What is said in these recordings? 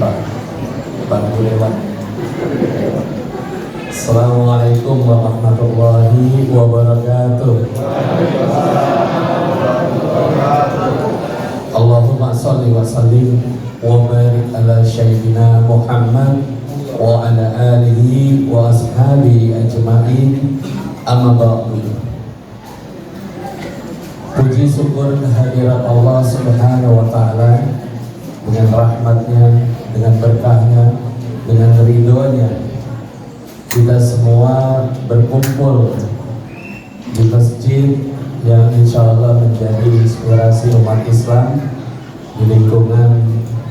Pak Bangku lewat. Assalamualaikum warahmatullahi wabarakatuh. Allahumma sholli wa sallim wa barik ala sayyidina Muhammad wa ala alihi wa ashabihi ajma'in. Amma ba'du. Puji syukur kehadirat Allah Subhanahu wa ta'ala, dengan rahmatnya, dengan berkahnya, dengan ridhonya, kita semua berkumpul di masjid yang insya Allah menjadi inspirasi umat Islam di lingkungan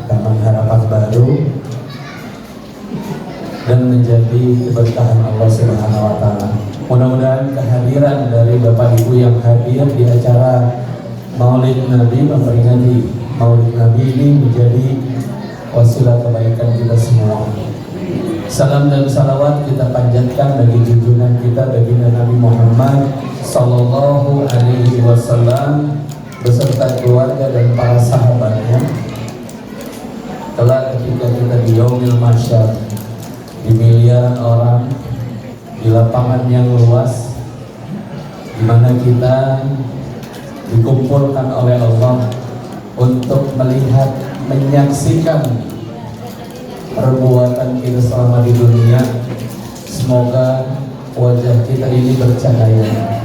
Taman Harapan Baru dan menjadi keberkahan Allah Subhanahu wa ta'ala. Mudah-mudahan kehadiran dari Bapak Ibu yang hadir di acara Maulid Nabi, memperingati Maulid Nabi ini menjadi wasilah kebaikan kita semua. Salam dan salawat kita panjatkan bagi junjungan kita baginda Nabi Muhammad Sallallahu Alaihi Wasallam beserta keluarga dan para sahabatnya. Kelak ketika kita di Yaumil Mahsyar, di miliaran orang, di lapangan yang luas, di mana kita dikumpulkan oleh Allah untuk melihat, menyaksikan perbuatan kita selama di dunia. Semoga wajah kita ini bercahaya,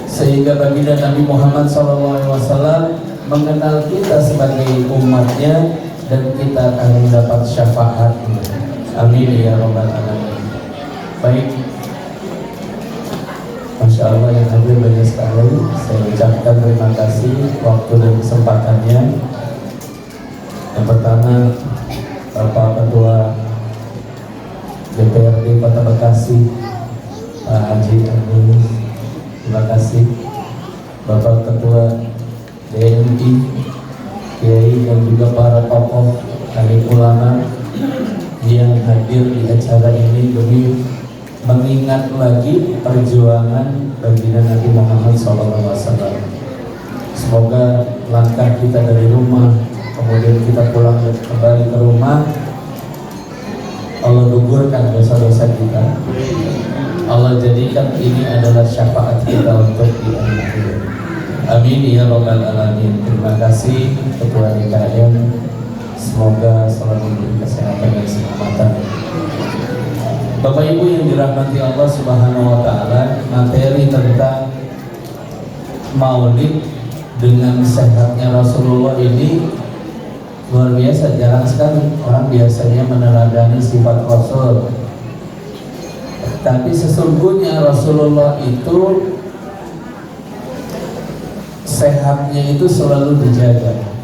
sehingga baginda Nabi Muhammad SAW mengenal kita sebagai umatnya dan kita akan mendapat syafaatnya. Amin ya rabbal alamin. Baik, Masya Allah yang hadir banyak sekali. Saya ucapkan terima kasih waktu dan kesempatannya. Yang pertama, Bapak Ketua DPRD Kota Bekasi, Pak Haji Agus, terima kasih. Bapak Ketua DNI, Kiai dan juga para tokoh dari ulama yang hadir di acara ini demi mengingat lagi perjuangan baginda Nabi Muhammad SAW. Semoga langkah kita dari rumah, kemudian kita pulang kembali ke rumah, Allah gugurkan dosa-dosa kita. Allah jadikan ini adalah syafaat kita untuk di akhir. Amin ya rabbal alamin. Terima kasih Ketua DKM. Semoga selalu diberi kesehatan dan keselamatan. Bapak Ibu yang dirahmati Allah Subhanahu wa ta'ala, materi tentang Maulid dengan sehatnya Rasulullah ini luar biasa. Jarang sekali orang biasanya meneladani sifat Rasul, tapi sesungguhnya Rasulullah itu sehatnya itu selalu dijaga.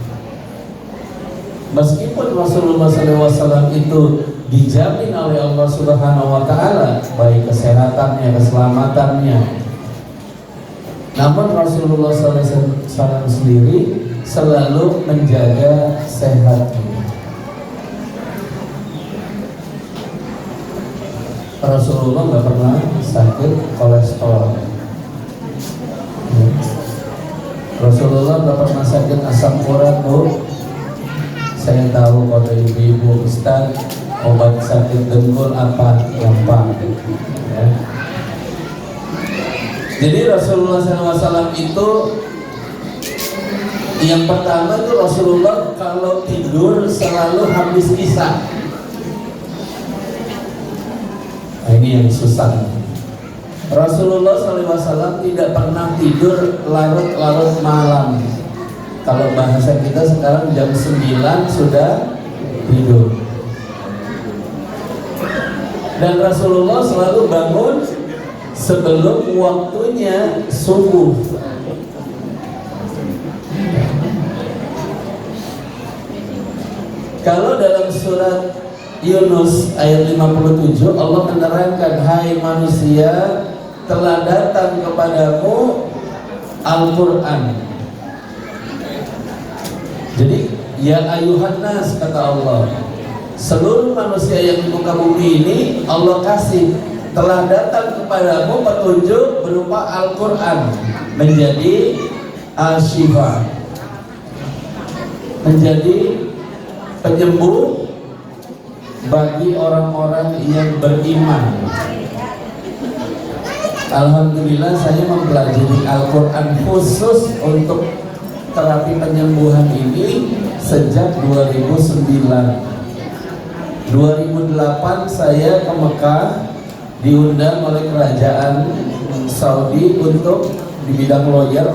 Meskipun Rasulullah SAW itu dijamin oleh Allah Subhanahu wa ta'ala baik kesehatannya, keselamatannya, namun Rasulullah SAW sendiri selalu menjaga sehatnya. Rasulullah nggak pernah sakit kolesterol, Rasulullah nggak pernah sakit asam urat. Bu, saya tahu kalau ibu-ibu Ustaz, obat sakit dengkul apa gampang ya. Jadi Rasulullah SAW itu yang pertama itu Rasulullah kalau tidur selalu habis isya. Nah, ini yang susah. Rasulullah SAW tidak pernah tidur larut-larut malam. Kalau bahasa kita sekarang jam 9 sudah tidur. Dan Rasulullah selalu bangun sebelum waktunya subuh. Kalau dalam surat Yunus ayat 57 Allah menerangkan, hai manusia, telah datang kepadamu Al-Quran. Jadi ya ayuhan nas, kata Allah, seluruh manusia yang di muka bumi ini Allah kasih, telah datang kepadamu petunjuk berupa Al-Quran menjadi al-shifa, menjadi penyembuh bagi orang-orang yang beriman. Alhamdulillah saya mempelajari Al-Quran khusus untuk terapi penyembuhan ini sejak 2009. 2008 saya ke Mekah, diundang oleh kerajaan Saudi untuk di bidang lawyer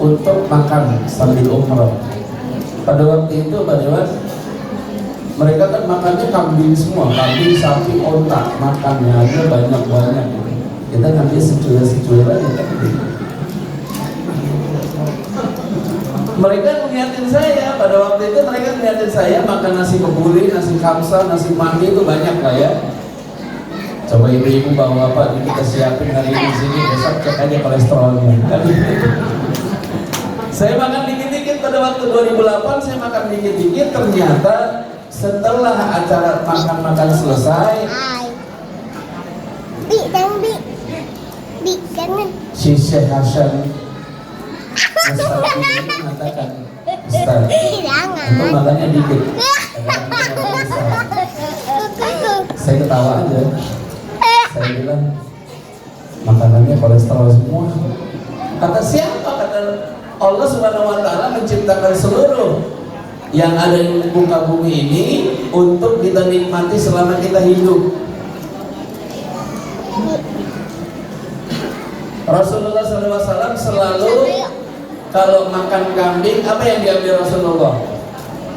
untuk makan sambil umroh. Pada waktu itu Pak Dewan, mereka kan makannya kambing semua, kambing, sapi, onta, makannya aja banyak-banyak. Kita ngambil secuil-secuil aja kan. Mereka ngeliatin saya, pada waktu itu mereka ngeliatin saya makan nasi kebuli, nasi kamsa, nasi mandi itu banyak lah ya. Coba ibu-ibu bawa apa kita siapin hari ini sini, besok cek aja kolesterolnya. Saya makan dikit-dikit pada waktu 2008, saya makan dikit-dikit, ternyata setelah acara makan-makan selesai, si Syekh Hasan Ustaz ini mengatakan, Ustaz, untuk makannya dikit. Saya ketawa aja. Saya bilang, makanannya kolesterol semua. Kata siapa? Kata Allah Subhanahu wa Ta'ala menciptakan seluruh yang ada di muka bumi ini untuk kita nikmati selama kita hidup. Rasulullah SAW selalu kalau makan kambing, apa yang diambil Rasulullah?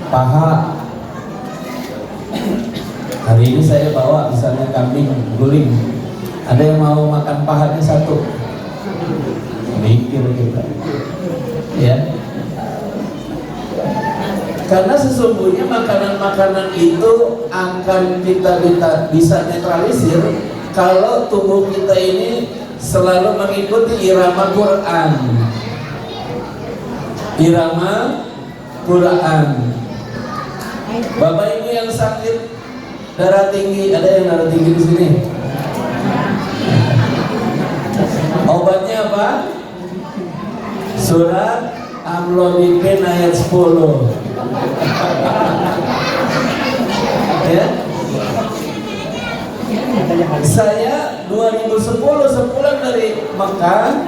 Paha. Hari ini saya bawa misalnya kambing guling, ada yang mau makan pahanya satu? Mikir kita, ya. Karena sesungguhnya makanan-makanan itu akan kita bisa netralisir kalau tubuh kita ini selalu mengikuti irama Quran. Irama Quran. Bapak Ibu yang sakit darah tinggi, ada yang darah tinggi di sini? Obatnya apa? Surat Amlodipin ayat 10. Ya. Saya 2010 sepulang dari Mekah,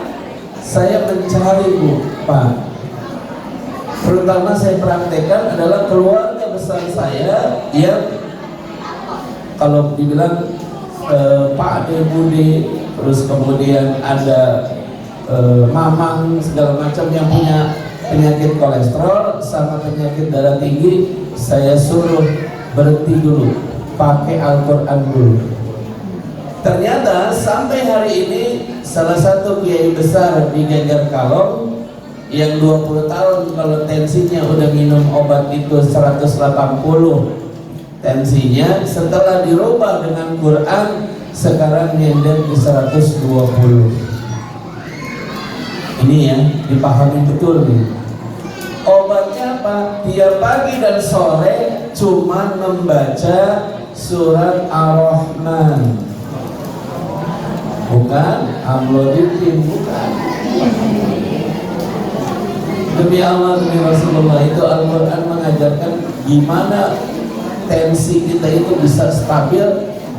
saya mencari Pak. Terutama saya praktekkan adalah keluarga besar saya yang kalau dibilang Pak De Bude, terus kemudian ada mamang segala macam yang punya penyakit kolesterol sama penyakit darah tinggi, saya suruh berhenti dulu, pakai Al-Quran dulu. Ternyata sampai hari ini salah satu kiai besar di Geger Kalong yang 20 tahun kalau tensinya udah minum obat itu 180 tensinya, setelah dirubah dengan Quran sekarang nyender di 120. Ini ya, dipahami betul nih. Obatnya apa? Tiap pagi dan sore cuma membaca surat Ar-Rahman, bukan Amlodipin, bukan. Demi Allah, demi Rasulullah, itu Al-Quran mengajarkan gimana tensi kita itu bisa stabil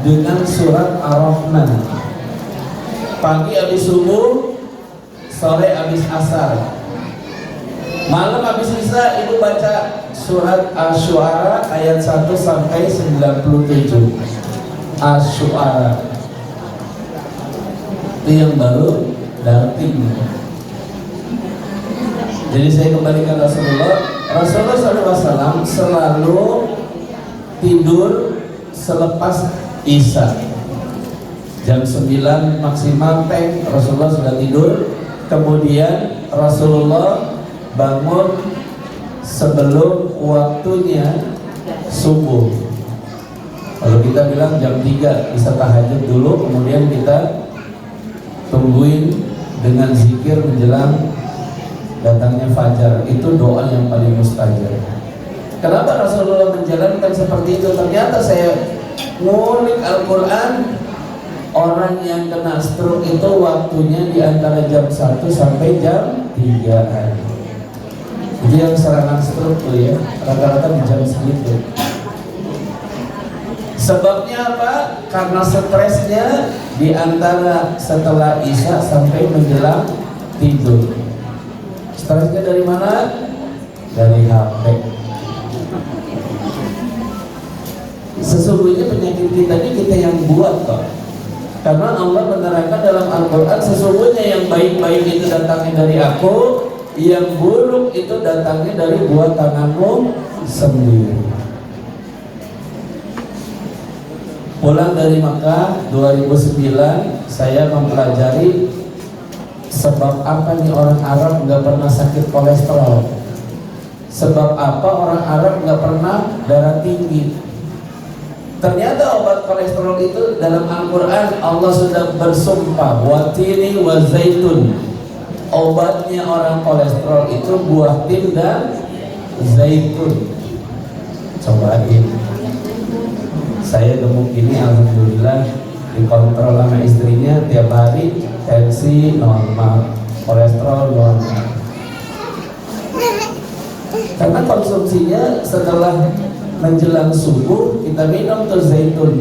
dengan surat Ar-Rahman. Pagi habis subuh, sore habis asar, malam habis isya itu baca surat Asy-Syu'ara ayat 1 sampai 97. Asy-Syu'ara itu yang baru darting. Jadi saya kembalikan Rasulullah SAW selalu tidur selepas isya jam 9 maksimal Rasulullah sudah tidur. Kemudian Rasulullah bangun sebelum waktunya subuh. Kalau kita bilang jam 3 bisa tahajud dulu, kemudian kita tungguin dengan zikir menjelang datangnya fajar. Itu doa yang paling mustajab. Kenapa Rasulullah menjalankan seperti itu? Ternyata saya ngulik Al-Quran, orang yang kena stroke itu waktunya di antara jam 1 sampai jam 3-an. Jadi yang serangan stroke tuh ya, rata-rata di jam segitu. Sebabnya apa? Karena stresnya di antara setelah Isya sampai menjelang tidur. Stresnya dari mana? Dari HP. Sesungguhnya penyakit kita ini kita yang buat kok. Karena Allah menerangkan dalam Al-Quran, sesungguhnya yang baik-baik itu datangnya dari aku, yang buruk itu datangnya dari buat tanganmu sendiri. Pulang dari Makkah 2009, saya mempelajari sebab apa nih orang Arab nggak pernah sakit kolesterol, sebab apa orang Arab nggak pernah darah tinggi. Ternyata obat kolesterol itu dalam Al-Quran Allah sudah bersumpah, watini wa zaitun. Obatnya orang kolesterol itu buah tin dan zaitun. Cobain. Saya gemuk ini alhamdulillah, dikontrol sama istrinya tiap hari, tensi normal, kolesterol normal. Karena konsumsinya setelah menjelang subuh kita minum tuh zaitun.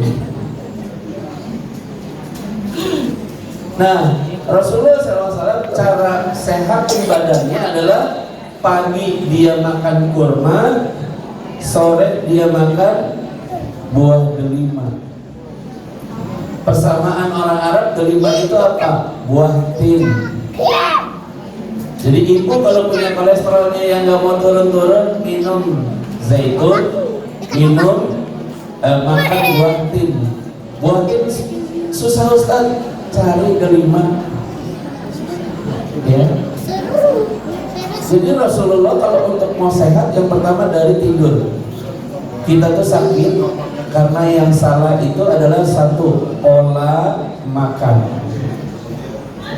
Nah, Rasulullah SAW cara sehat badannya adalah pagi dia makan kurma, sore dia makan buah delima. Persamaan orang Arab, delima itu apa? Buah tin. Jadi ibu kalau punya kolesterolnya yang nggak mau turun-turun, minum zaitun, makan buah tin. Buah tin susah Ustaz, cari delima. Ya. Jadi Rasulullah kalau untuk mau sehat, yang pertama dari tidur. Kita tuh sakit karena yang salah itu adalah satu, pola makan.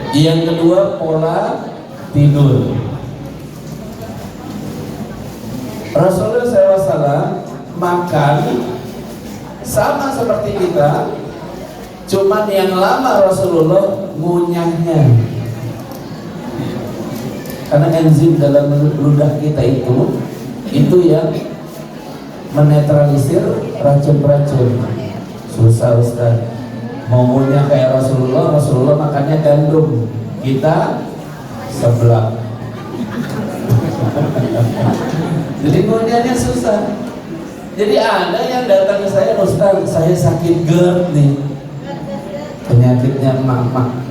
Yang kedua, pola tidur. Rasulullah SAW makan sama seperti kita, cuman yang lama Rasulullah ngunyahnya. Karena enzim dalam ludah kita itu yang menetralisir racun-racun. Susah Ustaz. Mau ngunyah kayak Rasulullah, Rasulullah makannya gandum, kita sebelah. Jadi ngunyahnya susah. Jadi ada yang datang ke saya, Ustaz, saya sakit GERD nih, penyakitnya emak-emak.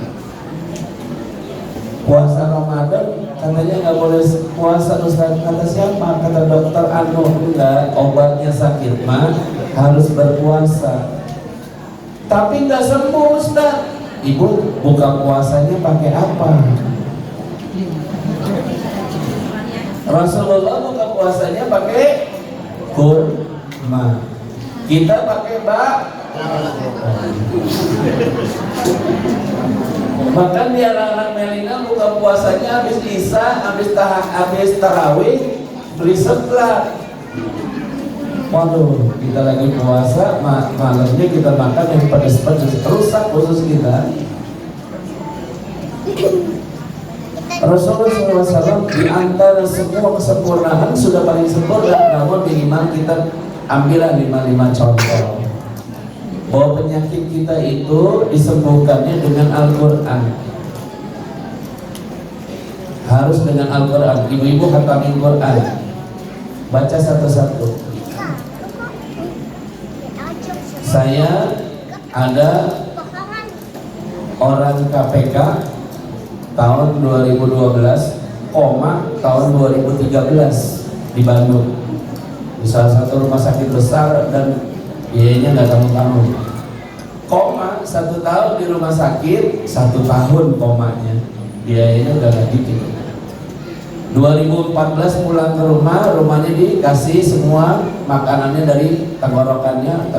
Puasa Ramadan katanya nggak boleh puasa Ustaz. Kata siapa? Kata dokter Anu. Enggak, obatnya sakit mah harus berpuasa. Tapi nggak sembuh Ustaz. Ibu buka puasanya pakai apa? Rasulullah buka puasanya pakai kurma. Kita pakai bahkan di anak-anak Melina buka puasanya habis Isya, habis tarawih beli seblak. Waduh, kita lagi puasa, malamnya kita makan yang pedas-pedas, rusak khusus kita. Rasulullah SAW di antara semua kesempurnaan sudah paling sempurna, namun minimal kita ambillah 5 contoh bahwa penyakit kita itu disembuhkannya dengan Al-Quran. Harus dengan Al-Quran. Ibu-ibu khatamin Quran, baca satu-satu. Saya ada orang KPK tahun 2012, tahun 2013 di Bandung, di salah satu rumah sakit besar, dan biayanya nggak tanggung-tanggung. 1 tahun di rumah sakit, 1 tahun komanya, biayanya udah nggak dikit. 2014 pulang ke rumahnya dikasih semua makanannya dari tenggorokannya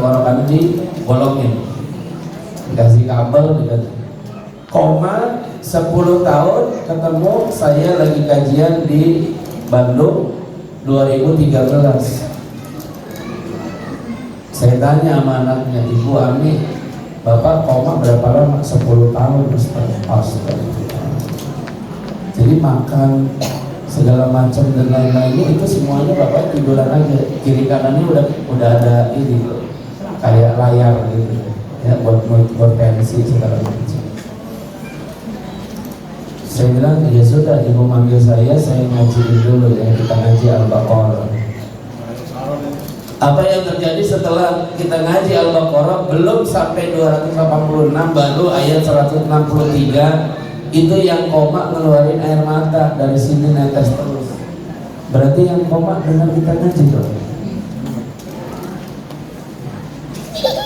dibolongin, dikasih kabel, dikasih. 10 tahun ketemu saya lagi kajian di Bandung 2013. Saya tanya sama anaknya, Ibu Ami, Bapak koma berapa lama? 10 tahun Ustaz. Jadi makan segala macam dan lain-lainnya itu semuanya Bapak tiduran aja, kiri kanannya udah ada ini kayak layar gitu ya, buat tensi segala macam. Saya bilang ya sudah, ibu manggil saya ngajiin dulu ya, kita ngaji Al-Baqarah. Apa yang terjadi setelah kita ngaji Al-Baqarah belum sampai 286 baru ayat 163 itu yang koma ngeluarin air mata, dari sini netes terus. Berarti yang koma dengar kita ngaji dong.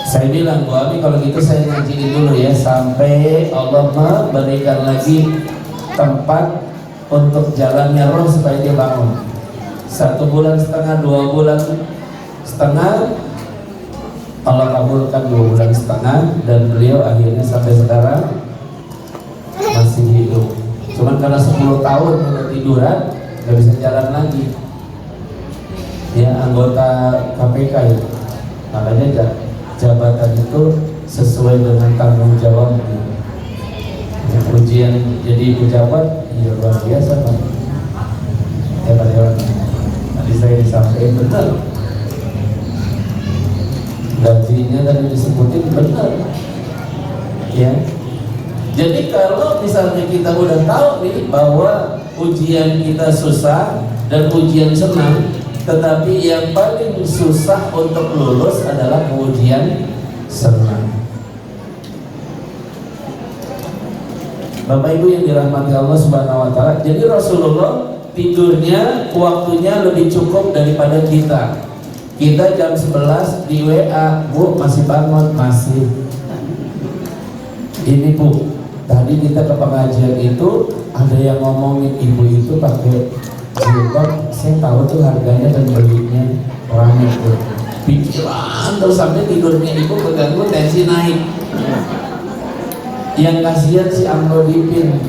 Saya bilang, Bu Ami kalau gitu saya ngajiin dulu ya sampai Allah memberikan lagi tempat untuk jalannya roh supaya dia bangun. 1,5 bulan, 2 bulan setengah, Allah kabulkan 2,5 bulan dan beliau akhirnya sampai sekarang masih hidup. Cuman karena 10 tahun udah tiduran nggak bisa jalan lagi. Ya, anggota KPK itu makanya jabatan itu sesuai dengan tanggung jawabnya. Ya, ujian jadi pejabat ya luar biasa Pak. Ya Pak Dewan, tadi saya disampaikan benar, gajinya tadi disebutin benar ya. Jadi kalau misalnya kita udah tahu nih bahwa ujian kita susah dan ujian senang, tetapi yang paling susah untuk lulus adalah ujian senang. Bapak Ibu yang dirahmati Allah Subhanahu wa taala, jadi Rasulullah tidurnya waktunya lebih cukup daripada kita. Kita jam 11 di WA, Bu masih bangun? Masih. Ini Bu, tadi kita ke pengajian itu ada yang ngomongin ibu itu pakai jilbab, saya tahu tuh harganya dan belinya rame tuh. Pikiran terus sampai tidurnya ibu keganggu, tensi naik. Yang kasihan si amlodipin,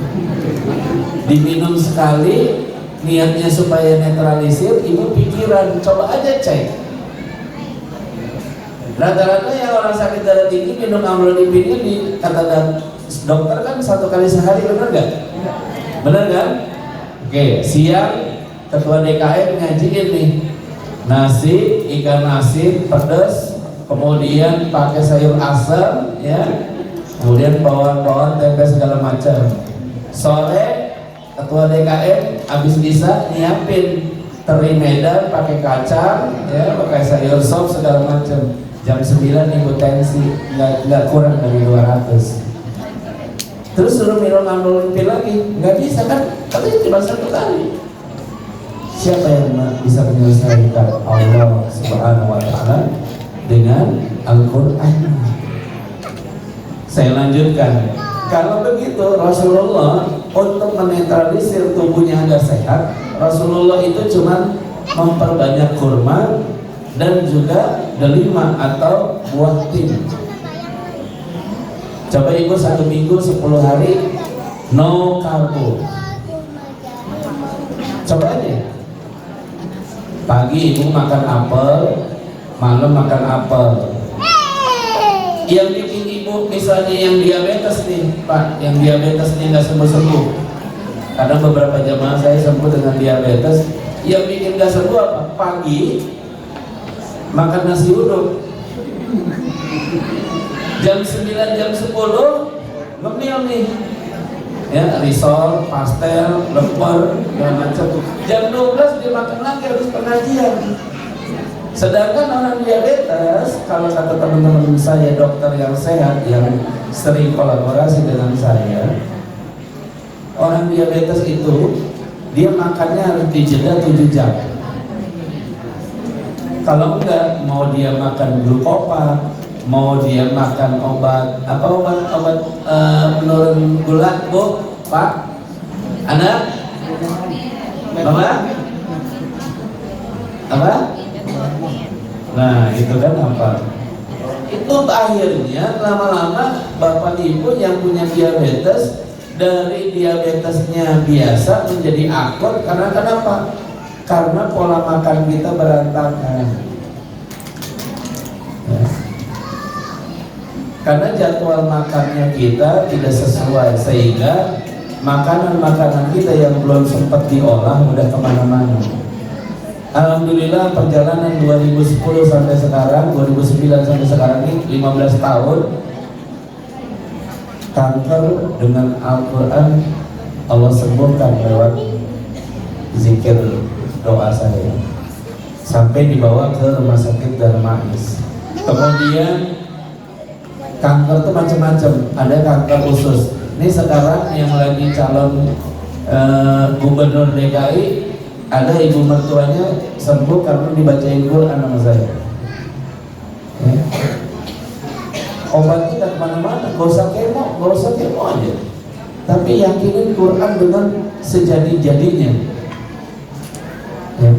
diminum sekali niatnya supaya netralisir, ibu pikiran. Coba aja cek. Rata-rata yang orang sakit darah tinggi minum amlodipinnya di kata dokter kan 1 kali sehari, benar nggak? Benar kan? Oke, siang ketua DKM ngajiin nih nasi, ikan asin pedas, kemudian pakai sayur asam ya, kemudian bawang-bawang, tempe segala macam. Sore ketua DKM habis bisa nyiapin teri Medan pakai kacang ya, pakai sayur sop segala macam. Jam 9 ibu tensi nggak kurang dari 200. Terus suruh minum amlodipin lagi, nggak bisa kan? Katanya cuma 1 kali. Siapa yang bisa menyelesaikan? Allah Subhanahu wa taala dengan Al-Qur'an. Saya lanjutkan. Kalau begitu Rasulullah untuk menetralisir tubuhnya agar sehat, Rasulullah itu cuma memperbanyak kurma dan juga delima atau buah tin. Coba ibu 1 minggu 10 hari no karbo. Coba aja. Pagi ibu makan apel, malam makan apel. Yang bikin ibu misalnya yang diabetes nih Pak, yang diabetesnya nggak sembuh-sembuh. Karena beberapa jamaah saya sembuh dengan diabetes. Yang bikin nggak sembuh apa? Pagi makan nasi uduk, jam 9, jam 10 ngemil nih ya, risol, pastel, lemper, dan macam. Jam 12 dia makan lagi habis pengajian. Sedangkan orang diabetes, kalau kata teman-teman saya dokter yang sehat yang sering kolaborasi dengan saya, orang diabetes itu dia makannya harus dijeda 7 jam. Kalau enggak, mau dia makan glukopa, mau dia makan obat penurun gula, Bu, Pak, Anda, Mama, apa? Nah, itu kan apa? Itu akhirnya lama-lama Bapak Ibu yang punya diabetes, dari diabetesnya biasa menjadi akut. Karena kenapa? Karena pola makan kita berantakan ya. Karena jadwal makannya kita tidak sesuai, sehingga makanan-makanan kita yang belum sempat diolah udah kemana-mana. Alhamdulillah perjalanan 2010 sampai sekarang, 2009 sampai sekarang ini 15 tahun, kanker dengan Al-Quran Allah sembuhkan lewat zikir doa saya, sampai dibawa ke rumah sakit Darmais. Kemudian kanker itu macam-macam, ada kanker usus. Ini sekarang yang lagi calon gubernur DKI, ada ibu mertuanya sembuh karena dibacain Quran sama saya. Ya. Obatnya tidak kemana-mana, gak usah kemo aja. Tapi yakinin Quran dengan sejadi-jadinya. Ya.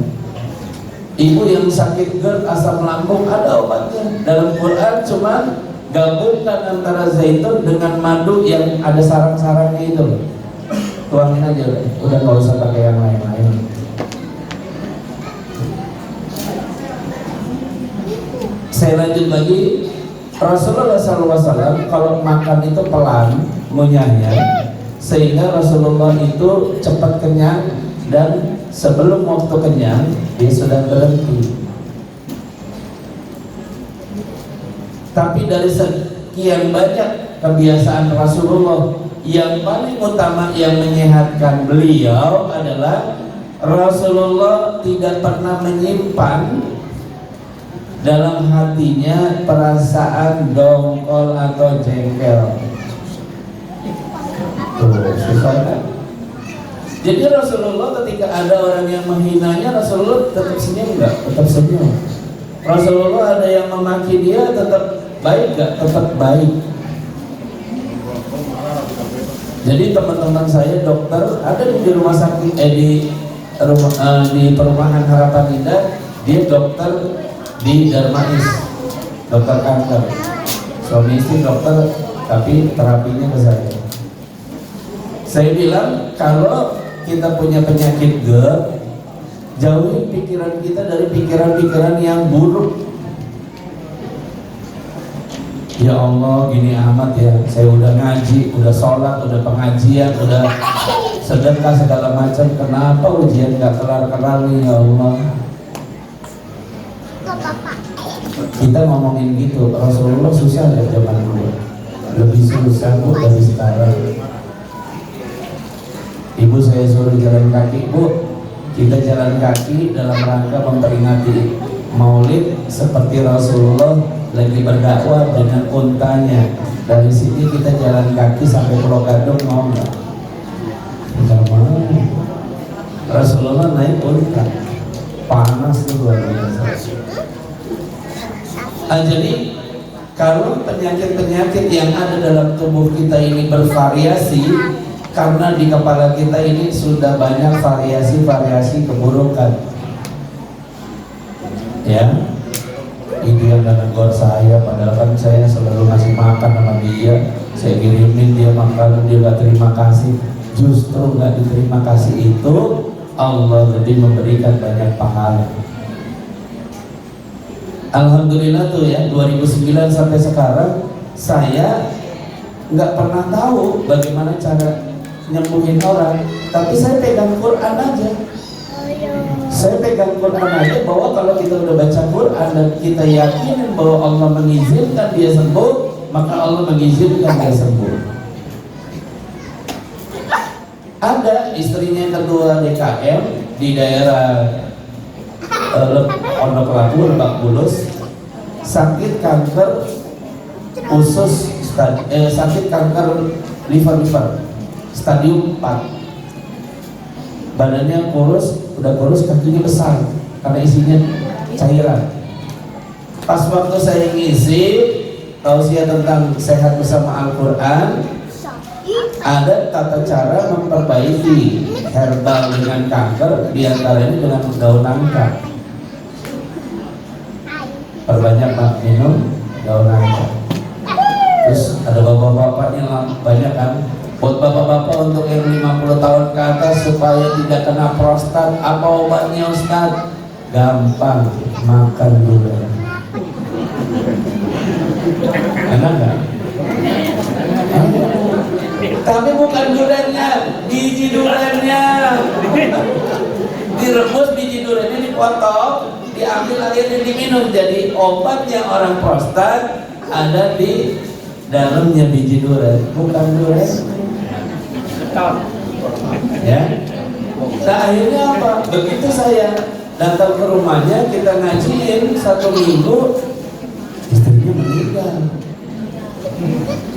Ibu yang sakit GERD, asam lambung, ada obatnya. Dalam Quran cuman gabungkan antara zaitun dengan madu yang ada sarang-sarangnya itu. Tuangin aja, udah gak usah pakai yang lain-lain. Saya lanjut lagi. Rasulullah SAW kalau makan itu pelan, ngunyahnya, sehingga Rasulullah itu cepat kenyang, dan sebelum waktu kenyang dia sudah berhenti. Tapi dari sekian banyak kebiasaan Rasulullah, yang paling utama yang menyehatkan beliau adalah Rasulullah tidak pernah menyimpan dalam hatinya perasaan dongkol atau jengkel. Tuh, susah kan? Jadi Rasulullah ketika ada orang yang menghinanya, Rasulullah tetap senyum enggak? Tetap senyum. Rasulullah ada yang memaki dia, tetap baik enggak? Tetap baik. Jadi teman-teman saya dokter ada di rumah sakit, di perumahan Harapan Indah, dia dokter di Darmais, dokter kanker. Suami istri dokter, tapi terapinya ke saya. Saya bilang kalau kita punya penyakit GERD, jauhin pikiran kita dari pikiran-pikiran yang buruk. Ya Allah, gini amat ya, saya udah ngaji, udah sholat, udah pengajian, udah sedekah segala macam, kenapa ujian gak kelar-kelar nih ya Allah. Kita ngomongin gitu, Rasulullah susah dari zaman dulu, lebih susah Bu dari sekarang. Ibu saya suruh jalan kaki, Bu, kita jalan kaki dalam rangka memperingati Maulid seperti Rasulullah lagi berdakwah dengan untanya. Dari sini kita jalan kaki sampai Pulau Gadung, mau nggak? Nggak mau. Rasulullah naik unta, panas tuh luar biasa. Jadi kalau penyakit-penyakit yang ada dalam tubuh kita ini bervariasi, karena di kepala kita ini sudah banyak variasi-variasi keburukan. Ya, itu yang menegur saya, padahal kan saya selalu ngasih makan sama dia, saya kirimin dia makan, dia gak terima kasih. Justru gak diterima kasih itu Allah lebih memberikan banyak pahala. Alhamdulillah tuh ya, 2009 sampai sekarang saya nggak pernah tahu bagaimana cara nyembuhin orang, tapi saya pegang Quran aja. Saya pegang Quran aja, bahwa kalau kita udah baca Quran dan kita yakin bahwa Allah mengizinkan dia sembuh, maka Allah mengizinkan dia sembuh. Ada istrinya yang kedua DKM di daerah Pondok Labu, Lebak Bulus, sakit kanker usus, sakit kanker liver stadium 4. Badannya kurus, udah kurus, kakinya besar karena isinya cairan. Pas waktu saya ngisi tausiah tentang sehat bersama Al-Quran, ada tata cara memperbaiki herbal dengan kanker, diantaranya dengan daun nangka. Perbanyak minum daun nangka. Terus ada bapak-bapaknya banyak kan, buat bapak-bapak untuk yang 50 tahun ke atas supaya tidak kena prostat, apa obatnya Ustaz? Gampang, makan durian. Enak nggak? Tapi bukan duriannya, biji duriannya. Direbus biji duriannya, dipotong, diambil airnya diminum. Jadi obatnya orang prostat ada di dalamnya biji durian, bukan durian. Ya. Nah akhirnya apa? Begitu saya datang ke rumahnya, kita ngajiin 1 minggu, istrinya meninggal.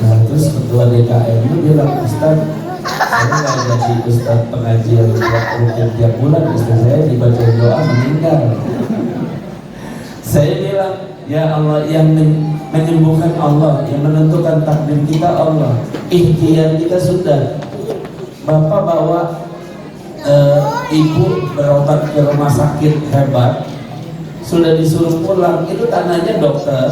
Nah terus ketua DKM itu bilang, Ustaz, saya nggak gaji Ustaz pengajian tiap bulan, istri saya dibaca doa meninggal. Saya bilang, ya Allah, yang menyembuhkan Allah, yang menentukan takdir kita Allah, ikhtiar kita sudah. Bapak bawa ibu berobat ke rumah sakit hebat, sudah disuruh pulang, itu tandanya dokter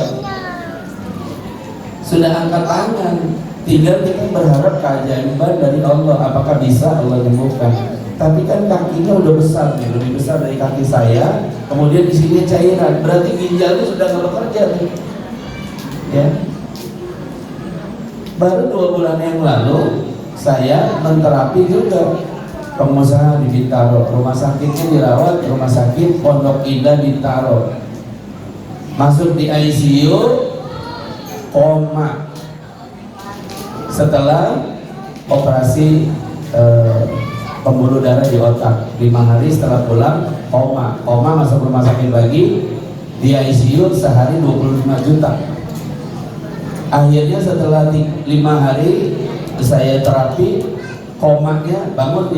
sudah angkat tangan, tinggal kita berharap keajaiban dari Allah, apakah bisa Allah menyembuhkan. Tapi kan kakinya udah besar nih, lebih besar dari kaki saya, kemudian di sini cairan, berarti ginjalnya sudah nggak bekerja nih. Ya. Baru 2 bulan yang lalu saya menterapi juga pengusaha di Bintaro, rumah sakitnya dirawat, rumah sakit Pondok Indah Bintaro, masuk di ICU, koma. Setelah operasi pembuluh darah di otak, 5 hari setelah pulang koma masuk rumah sakit lagi, di ICU sehari 25 juta. Akhirnya setelah 5 hari saya terapi, komanya bangun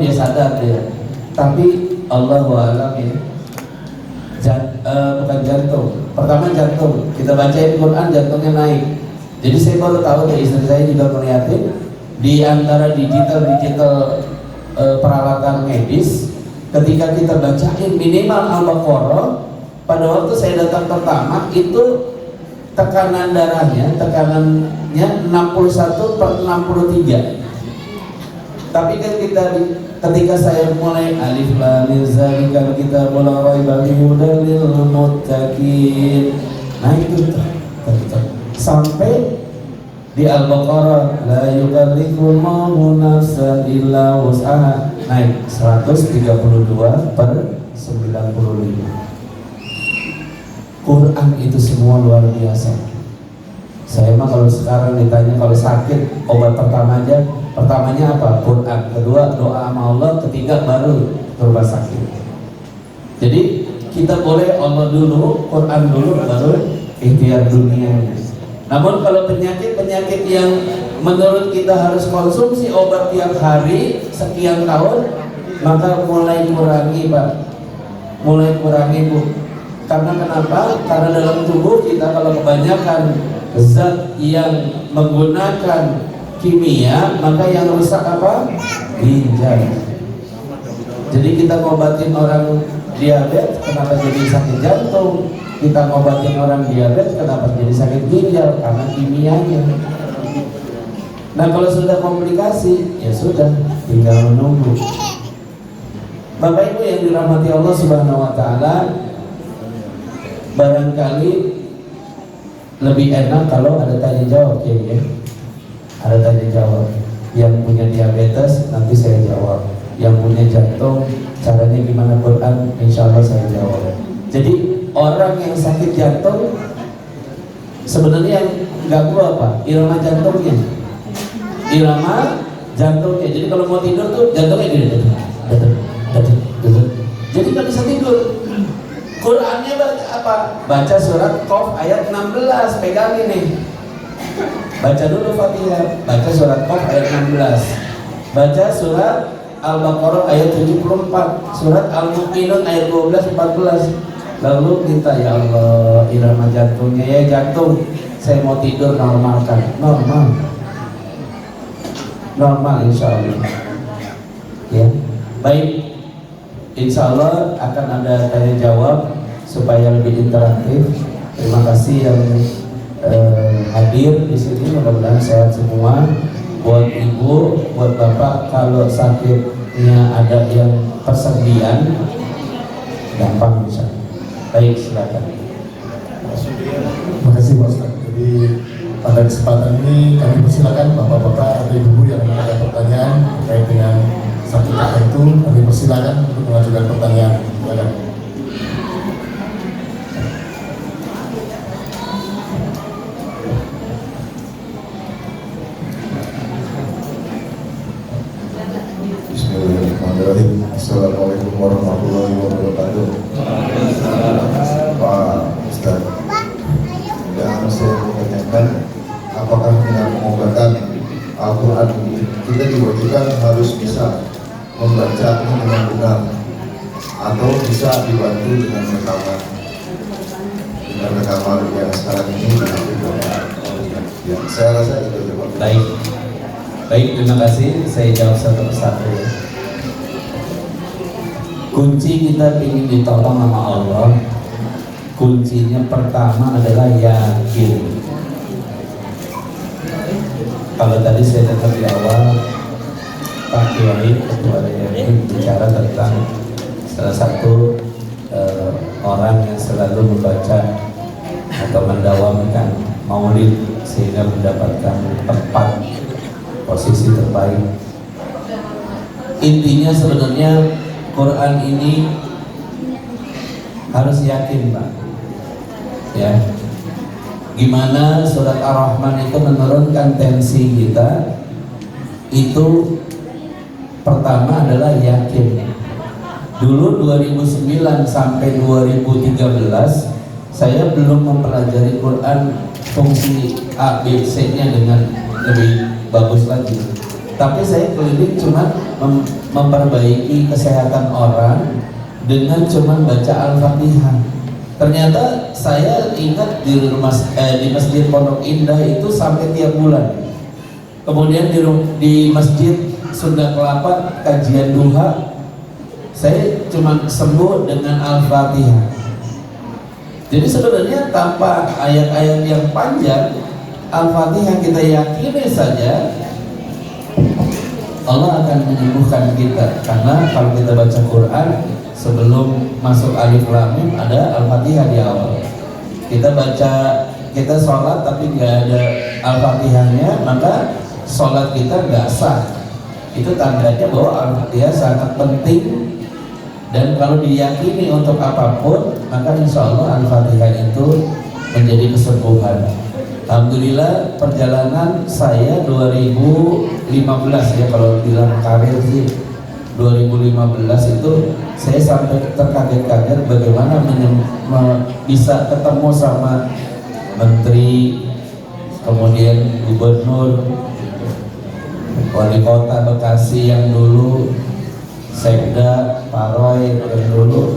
dia sadar dia. Tapi Allahu a'lam ya, bukan jantung. Pertama jantung, kita bacain Quran jantungnya naik. Jadi saya baru tahu dari istri saya juga melihatin di antara digital peralatan medis, ketika kita bacain minimal Al-Baqarah, pada waktu saya datang pertama itu tekanan darahnya 61/63. Tapi kan ketika saya mulai alif lam mim zalikal kitabul la raiba fihi hudal lil muttaqin, nah itu sampai di Al-Baqarah la yukallifullahu nafsan illa wus'aha, naik 132/95. Quran itu semua luar biasa. Saya mah kalau sekarang ditanya kalau sakit obat pertamanya apa? Quran. Kedua doa sama Allah. Ketiga baru ke rumah sakit. Jadi kita boleh Allah dulu, Quran dulu, baru ikhtiar dunianya. Namun kalau penyakit yang menurut kita harus konsumsi obat tiap hari sekian tahun, maka mulai kurangi Pak, mulai kurangi Bu. Karena kenapa? Karena dalam tubuh kita kalau kebanyakan zat yang menggunakan kimia, maka yang rusak apa? Ginjal. Jadi kita ngobatin orang diabetes, kenapa jadi sakit jantung? Kita ngobatin orang diabetes, kenapa jadi sakit ginjal? Karena kimianya. Nah kalau sudah komplikasi, ya sudah, tinggal menunggu. Bapak Ibu yang dirahmati Allah Subhanahu Wa Taala, barangkali lebih enak kalau ada tanya jawab ya. Ada tanya jawab. Yang punya diabetes nanti saya jawab. Yang punya jantung caranya gimana Quran, insya Allah saya jawab. Jadi orang yang sakit jantung sebenarnya yang ganggu apa? Irama jantungnya. Irama jantungnya. Jadi kalau mau tidur tuh jantungnya gini. Jadi nggak bisa tidur. Qurannya baca apa? Baca surat Qaf ayat 16, pegang ini. Baca dulu Fatihah, baca surat Qaf ayat 16. Baca surat Al-Baqarah ayat 74, surat Al-Mu'minun ayat 12-14. Lalu minta ya Allah irama jantungnya, ya jantung, saya mau tidur normalkan. Normal insya Allah. Ya, baik. Insya Allah akan ada tanya jawab supaya lebih interaktif. Terima kasih yang hadir di sini, mudah-mudahan sehat semua. Buat ibu, buat bapak, kalau sakitnya ada yang persendian, gampang bisa. Baik, silakan. Terima kasih Pak Ustaz. Jadi pada kesempatan ini kami persilakan bapak-bapak atau ibu yang ada pertanyaan terkait dengan satu tertentu, kami persilakan untuk mengajukan pertanyaan. Silakan. Bismillahirrahmanirrahim. Assalamualaikum warahmatullahi wabarakatuh. Pak Ustaz, yang saya menanyakan, apakah dengan pengobatan Al-Quran kita diwajibkan harus bisa membacanya dengan benar atau bisa dibantu dengan rekaman yang sekarang ini? Ya, saya rasa itu ya, Pak. Baik, terima kasih. Saya jawab satu persatu ya. Kunci kita ingin ditolong sama Allah, kuncinya pertama adalah yakin. Kalau tadi saya dengar di awal Pak Kiai Ketua DPR bicara tentang salah satu orang yang selalu membaca atau mendawamkan maulid sehingga mendapatkan tempat posisi terbaik. Intinya sebenarnya Quran ini harus yakin, Pak. Ya. Gimana surat Ar-Rahman itu menurunkan tensi kita? Itu pertama adalah yakin. Dulu 2009 sampai 2013 saya belum mempelajari Quran fungsi A, B, C-nya dengan lebih bagus lagi. Tapi saya keliling cuma memperbaiki kesehatan orang dengan cuma baca Al-Fatihah. Ternyata saya ingat di Masjid Pondok Indah itu sampai tiap bulan. Kemudian di Masjid Sunda Kelapa kajian duha, saya cuma sembuh dengan Al-Fatihah. Jadi sebenarnya tanpa ayat-ayat yang panjang, Al-Fatihah kita yakini saja Allah akan menyembuhkan kita. Karena kalau kita baca Quran sebelum masuk alif lam mim ada Al-Fatihah di awal. Kita baca, kita sholat tapi nggak ada Al-Fatihahnya, maka sholat kita nggak sah. Itu tandanya bahwa Al-Fatihah sangat penting, dan kalau diyakini untuk apapun maka insya Allah Al-Fatihah itu menjadi kesembuhan. Alhamdulillah perjalanan saya 2015 ya, kalau bilang karir sih 2015 itu saya sampai terkaget-kaget bagaimana bisa ketemu sama menteri, kemudian gubernur, wali kota Bekasi yang dulu, Sekda, Pak Roy yang dulu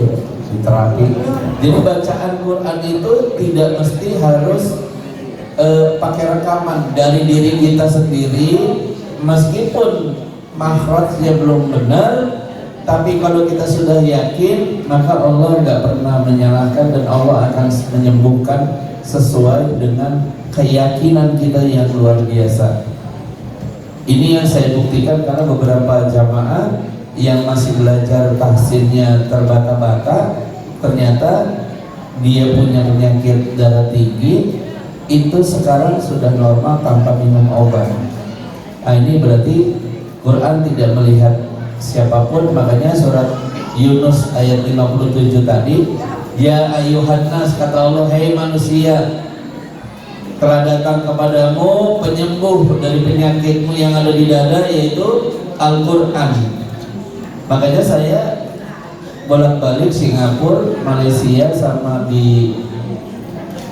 di terapi. Jadi bacaan Quran itu tidak mesti harus pakai rekaman dari diri kita sendiri, meskipun makhrajnya belum benar, tapi kalau kita sudah yakin maka Allah nggak pernah menyalahkan dan Allah akan menyembuhkan sesuai dengan keyakinan kita yang luar biasa. Ini yang saya buktikan karena beberapa jamaah yang masih belajar tahsinnya terbata-bata, ternyata dia punya penyakit darah tinggi itu sekarang sudah normal tanpa minum obat. Nah, ini berarti Quran tidak melihat siapapun. Makanya surat Yunus ayat 57 tadi, ya ayuhan nas, kata Allah, hei manusia, telah datang kepadamu penyembuh dari penyakitmu yang ada di dada, yaitu Al-Quran. Makanya saya bolak-balik Singapura, Malaysia, sama di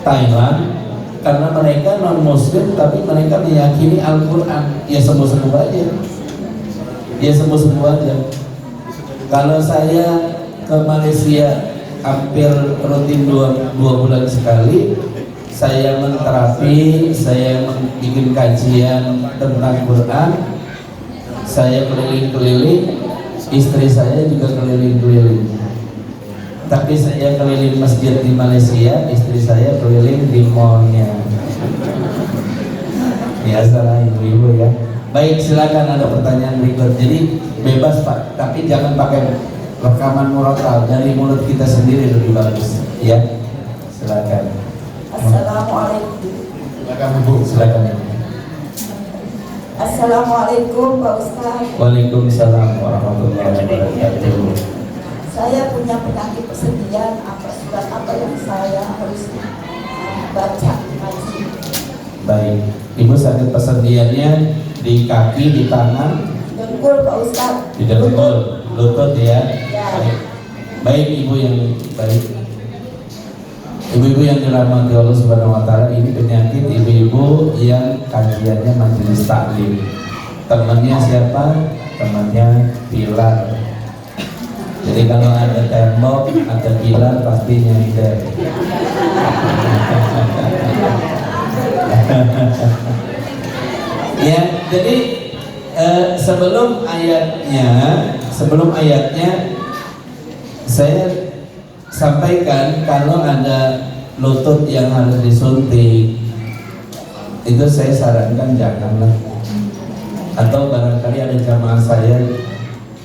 Thailand, karena mereka non muslim tapi mereka meyakini Al-Quran. Ya sembuh-sembuh aja, ya sembuh-sembuh aja. Kalau saya ke Malaysia hampir rutin dua bulan sekali, saya menterapi, saya bikin kajian tentang Quran, saya keliling-keliling, istri saya juga keliling-keliling. Tapi saya keliling masjid di Malaysia, istri saya keliling di mallnya. Biasalah ibu-ibu ya. Baik, silakan ada pertanyaan berikut. Jadi bebas Pak, tapi jangan pakai rekaman murotal, dari mulut kita sendiri lebih bagus. Ya, silakan. Assalamualaikum. Silakan Ibu. Silakan. Assalamualaikum Pak Ustaz. Waalaikumsalam warahmatullahi wabarakatuh. Saya punya penyakit persendian. Surat apa yang saya harus baca ngaji? Baik, Ibu sakit persendiannya di kaki, di tangan, Dengkul Pak Ustaz. di dengkul, lutut ya. Ya. Baik Ibu yang baik. Ibu-ibu yang dirahmati Allah Subhanahu wa taala, ini penyakit ibu-ibu yang kajiannya majelis taklim. Temannya siapa? Temannya pilar. Jadi kalau ada tembok, ada pilar pasti nyender. Ya, jadi sebelum ayatnya saya sampaikan kalau ada lutut yang harus disuntik, itu saya sarankan janganlah. Atau barangkali ada jamaah saya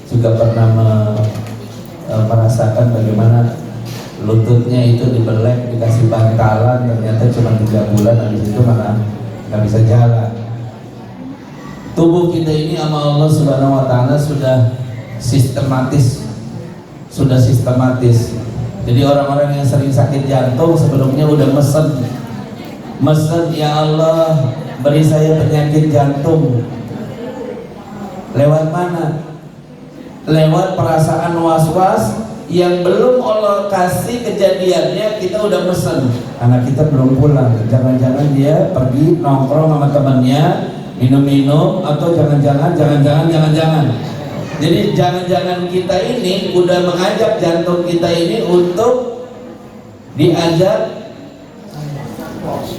juga pernah merasakan bagaimana lututnya itu dibelek, dikasih bantalan, ternyata cuma 3 bulan, habis itu malah nggak bisa jalan. Tubuh kita ini sama Allah Subhanahu wa taala sudah sistematis. Jadi orang-orang yang sering sakit jantung sebelumnya udah mesen, ya Allah beri saya penyakit jantung. Lewat mana? Lewat perasaan was-was yang belum Allah kasih kejadiannya, kita udah mesen. Anak kita belum pulang, jangan-jangan dia pergi nongkrong sama temannya, minum-minum, atau jangan-jangan. Jadi jangan-jangan kita ini udah mengajak jantung kita ini untuk diajak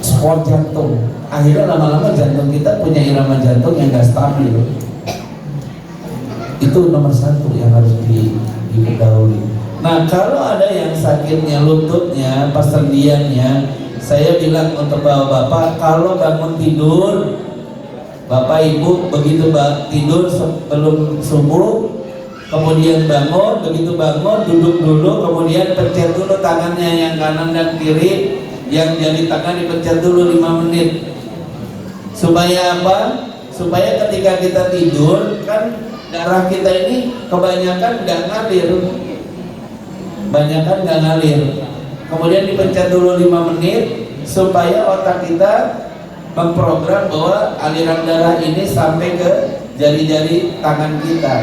sport jantung. Akhirnya lama-lama jantung kita punya irama jantung yang gak stabil. Itu nomor 1 yang harus diketahui. Nah, kalau ada yang sakitnya lututnya, persendiannya, saya bilang untuk bapak-bapak, kalau bangun tidur, Bapak Ibu begitu tidur sebelum subuh, kemudian bangun, begitu bangun duduk dulu, kemudian pencet dulu tangannya yang kanan dan kiri, yang jari tangan dipencet dulu 5 menit. Supaya apa? Supaya ketika kita tidur, kan darah kita ini kebanyakan nggak ngalir. Kemudian dipencet dulu 5 menit supaya otak kita memprogram bahwa aliran darah ini sampai ke jari-jari tangan kita.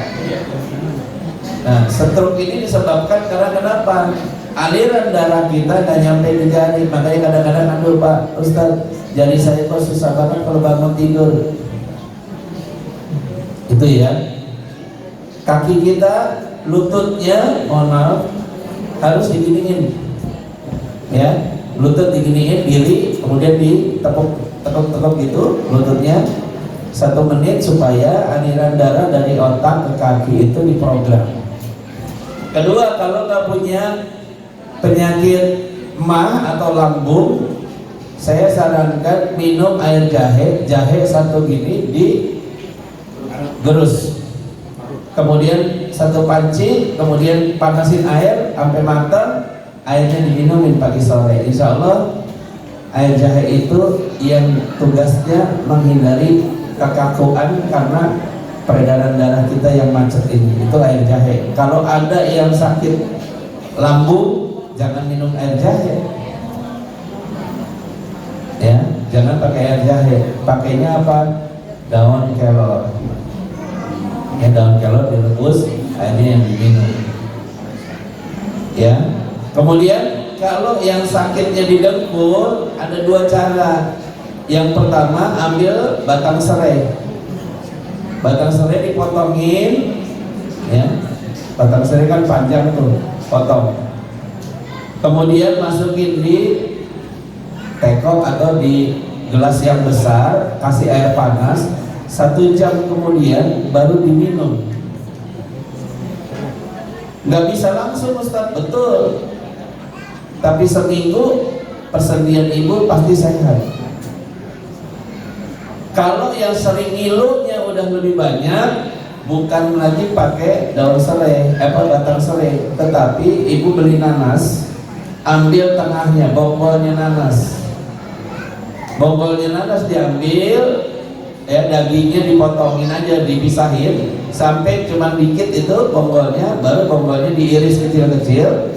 Nah, stroke ini disebabkan karena kenapa? Aliran darah kita nggak nyampe ke jari. Makanya kadang-kadang, aduh Pak Ustadz, jari saya kok susah banget kalau bangun tidur. Itu ya. Kaki kita, lututnya, mohon maaf, harus diginiin. Ya, lutut diginiin, diri, kemudian ditepuk gitu lututnya 1 menit supaya aliran darah dari otak ke kaki itu diprogram. Kedua, kalau nggak punya penyakit mah atau lambung, saya sarankan minum air jahe 1 gini digerus, kemudian 1 panci, kemudian panasin air sampai matang, airnya diminumin pagi sore. Insya Allah air jahe itu yang tugasnya menghindari kekakuan karena peredaran darah kita yang macet ini. Itu air jahe. Kalau ada yang sakit lambung, jangan minum air jahe. Ya, jangan pakai air jahe. Pakainya apa? Daun kelor. Ya, daun kelor direbus, airnya yang diminum. Ya. Kemudian kalau yang sakitnya di dengkul, ada 2 cara. Yang pertama, ambil batang serai. Batang serai dipotongin, ya. Batang serai kan panjang tuh, potong. Kemudian masukin di teko atau di gelas yang besar, kasih air panas. 1 jam kemudian baru diminum. Nggak bisa langsung Ustaz, betul. Tapi seminggu persendian ibu pasti sehat. Kalau yang sering ngilunya udah lebih banyak, bukan lagi pakai daun serai, batang serai, tetapi ibu beli nanas, ambil tengahnya, bonggolnya nanas diambil, ya dagingnya dipotongin aja, dipisahin sampai cuma dikit itu bonggolnya, baru bonggolnya diiris kecil-kecil,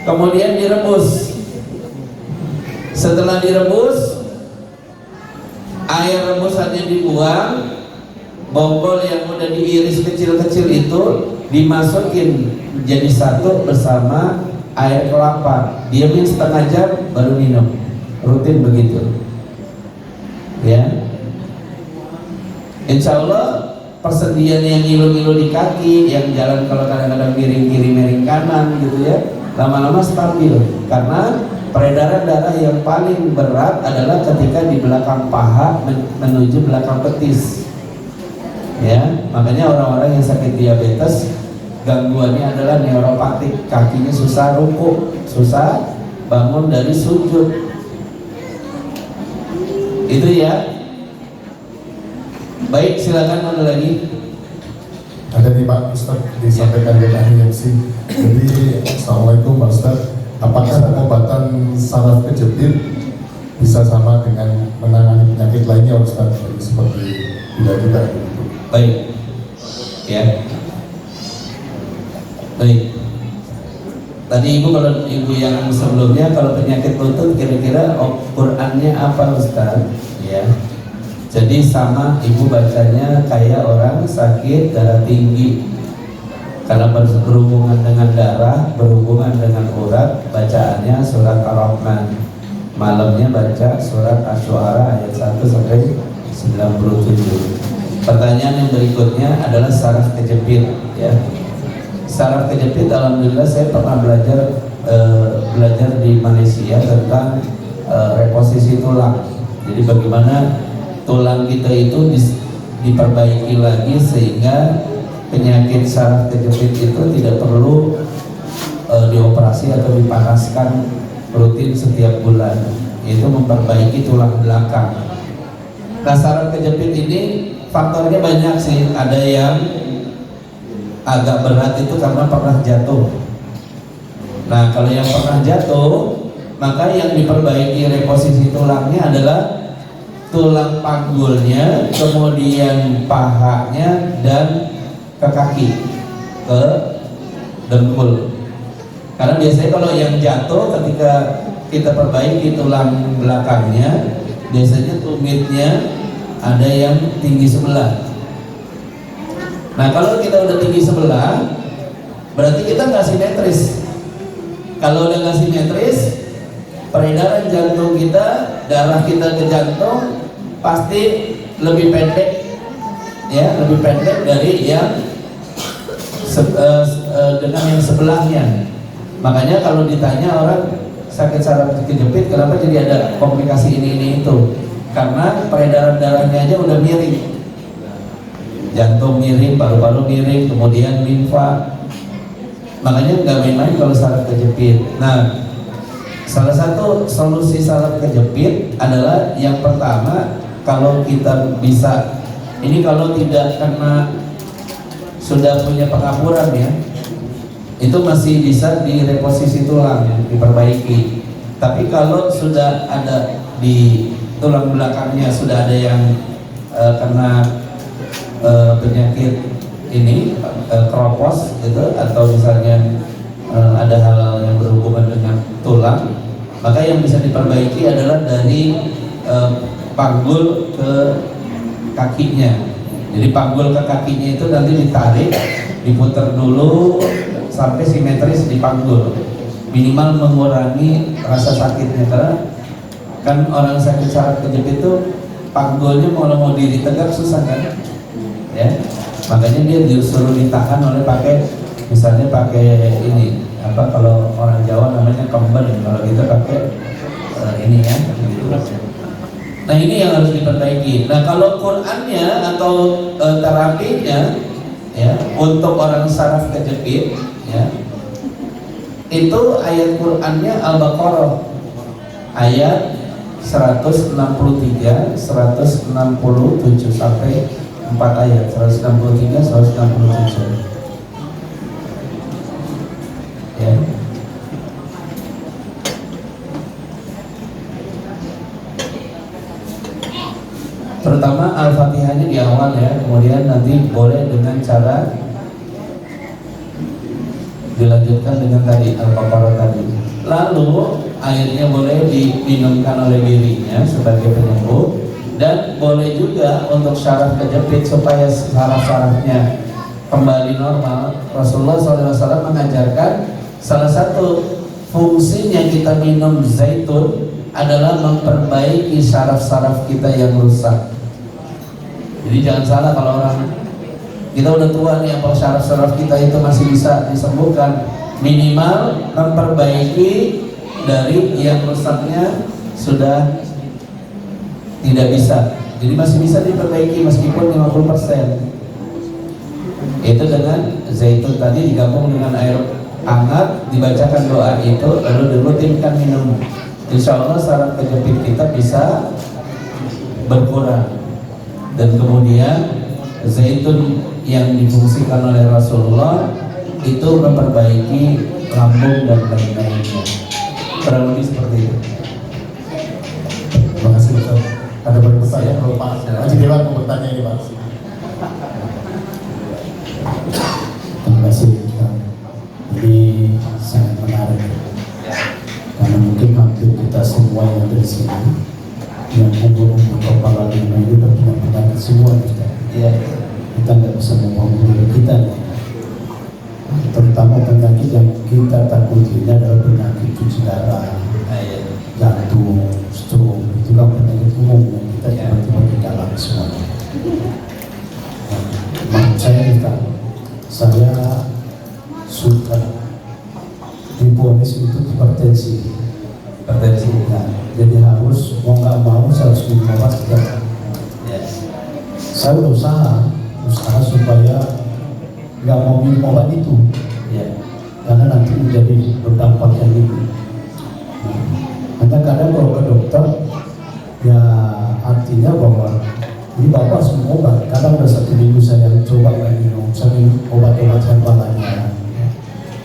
kemudian direbus. Setelah direbus, air rebusannya dibuang, bonggol yang udah diiris kecil-kecil itu dimasukin jadi satu bersama air kelapa, diamin setengah jam baru minum. Rutin begitu ya. Insya Allah persendian yang ngilu-ngilu di kaki, yang jalan kalau kadang-kadang miring kiri miring kanan gitu ya, lama-lama stabil. Karena peredaran darah yang paling berat adalah ketika di belakang paha menuju belakang betis ya. Makanya orang-orang yang sakit diabetes gangguannya adalah neuropatik, kakinya susah rukuk, susah bangun dari sujud. Itu ya. Baik, silakan ada lagi. Ada nih Pak Ustaz, disampaikan ke ahli MC. Jadi Assalamualaikum Pak Ustaz, apakah pengobatan saraf kejepit bisa sama dengan menangani penyakit lainnya Ustaz? Jadi seperti tidak juga gitu. Baik ya. Baik. Tadi ibu, kalau ibu yang sebelumnya kalau penyakit lutut kira-kira Qurannya apa Ustaz? Ya. Jadi sama ibu bacanya kayak orang sakit darah tinggi. Karena berhubungan dengan darah, berhubungan dengan urat, bacaannya surat Ar-Rahman. Malamnya baca surat Asy-Syu'ara ayat 1 sampai 97. Pertanyaan yang berikutnya adalah saraf kejepit ya. Saraf kejepit, alhamdulillah saya pernah belajar di Malaysia tentang reposisi tulang. Jadi bagaimana tulang kita itu diperbaiki lagi sehingga penyakit saraf kejepit itu tidak perlu dioperasi atau dipanaskan rutin setiap bulan. Itu memperbaiki tulang belakang. Nah, saraf kejepit ini faktornya banyak sih. Ada yang agak berat itu karena pernah jatuh. Nah, kalau yang pernah jatuh, maka yang diperbaiki reposisi tulangnya adalah tulang panggulnya, kemudian pahanya, dan ke kaki, ke dengkul. Karena biasanya kalau yang jatuh ketika kita perbaiki tulang belakangnya, biasanya tumitnya ada yang tinggi sebelah. Nah, kalau kita udah tinggi sebelah, berarti kita nggak simetris. Kalau udah nggak simetris, peredaran jantung kita, darah kita ke jantung pasti lebih pendek, ya, lebih pendek dari yang dengan yang sebelahnya. Makanya kalau ditanya orang sakit saraf kejepit, kenapa jadi ada komplikasi ini itu? Karena peredaran darahnya aja udah miring. Jantung miring, paru-paru miring, kemudian limfa. Makanya nggak main-main kalau saraf kejepit. Nah, salah satu solusi saraf kejepit adalah yang pertama, kalau kita bisa, ini kalau tidak karena sudah punya pengapuran ya, itu masih bisa direposisi tulang, diperbaiki. Tapi kalau sudah ada di tulang belakangnya sudah ada yang kena penyakit ini keropos gitu, atau misalnya ada hal yang berhubungan dengan tulang, maka yang bisa diperbaiki adalah dari panggul ke kakinya. Jadi panggul ke kakinya itu nanti ditarik, diputar dulu sampai simetris di panggul, minimal mengurangi rasa sakitnya. Karena kan orang sakit saraf kejepit itu panggulnya mau diri tegak susah kan, ya. Makanya dia disuruh ditahan oleh misalnya pakai ini apa, kalau orang Jawa namanya kemben, kalau kita pakai ini ya gitu. Nah, ini yang harus diperbaiki. Nah, kalau Qurannya atau terapinya ya untuk orang saraf kejepit ya, itu ayat Qurannya Al-Baqarah ayat 163, 167 sampai 4 ayat, 163, 167 ya. Pertama Al-Fatihahnya di awal ya, kemudian nanti boleh dengan cara dilanjutkan dengan tadi Al-Baqarah tadi. Lalu airnya boleh diminumkan oleh dirinya sebagai penyembuh, dan boleh juga untuk syaraf kejepit supaya saraf-sarafnya kembali normal. Rasulullah SAW mengajarkan salah satu fungsinya kita minum zaitun adalah memperbaiki saraf-saraf kita yang rusak. Jadi jangan salah kalau orang kita udah tua nih, apa saraf-saraf kita itu masih bisa disembuhkan, minimal memperbaiki dari yang rusaknya sudah tidak bisa. Jadi masih bisa diperbaiki meskipun 50%. Itu dengan zaitun tadi digabung dengan air hangat, dibacakan doa itu, lalu dirutinkan minum. Insya Allah saraf kejepit kita bisa berkurang. Dan kemudian zaitun yang difungsikan oleh Rasulullah itu memperbaiki lambung dan lain-lainnya. Kurang lebih seperti itu. Terima kasih Ustaz. Ada pertanyaan kalau Pak Haji Dewan mau bertanya ini Pak. Terima kasih. Ini sangat menarik karena mungkin hampir kita semua yang ada di sini yang umur kepala lima ini penyakit semua kita. Ya. Kita nggak bisa memahami kita nih. Terutama penyakit yang kita takuti ini adalah penyakit cuci darah, jantung, stroke, itu kan penyakit umum yang kita tiba-tiba kita alami semuanya. Maksud saya suka diponis itu hipertensi. Nah, jadi harus mau nggak mau saya harus minum obat setiap hari. Saya usaha supaya nggak mau minum obat itu, karena nanti menjadi berdampak yang itu. Hanya kadang kalau ke dokter, ya artinya bahwa ini bapak harus minum obat. Kadang udah 1 minggu saya coba nggak minum, saya minum obat-obat herbal lainnya.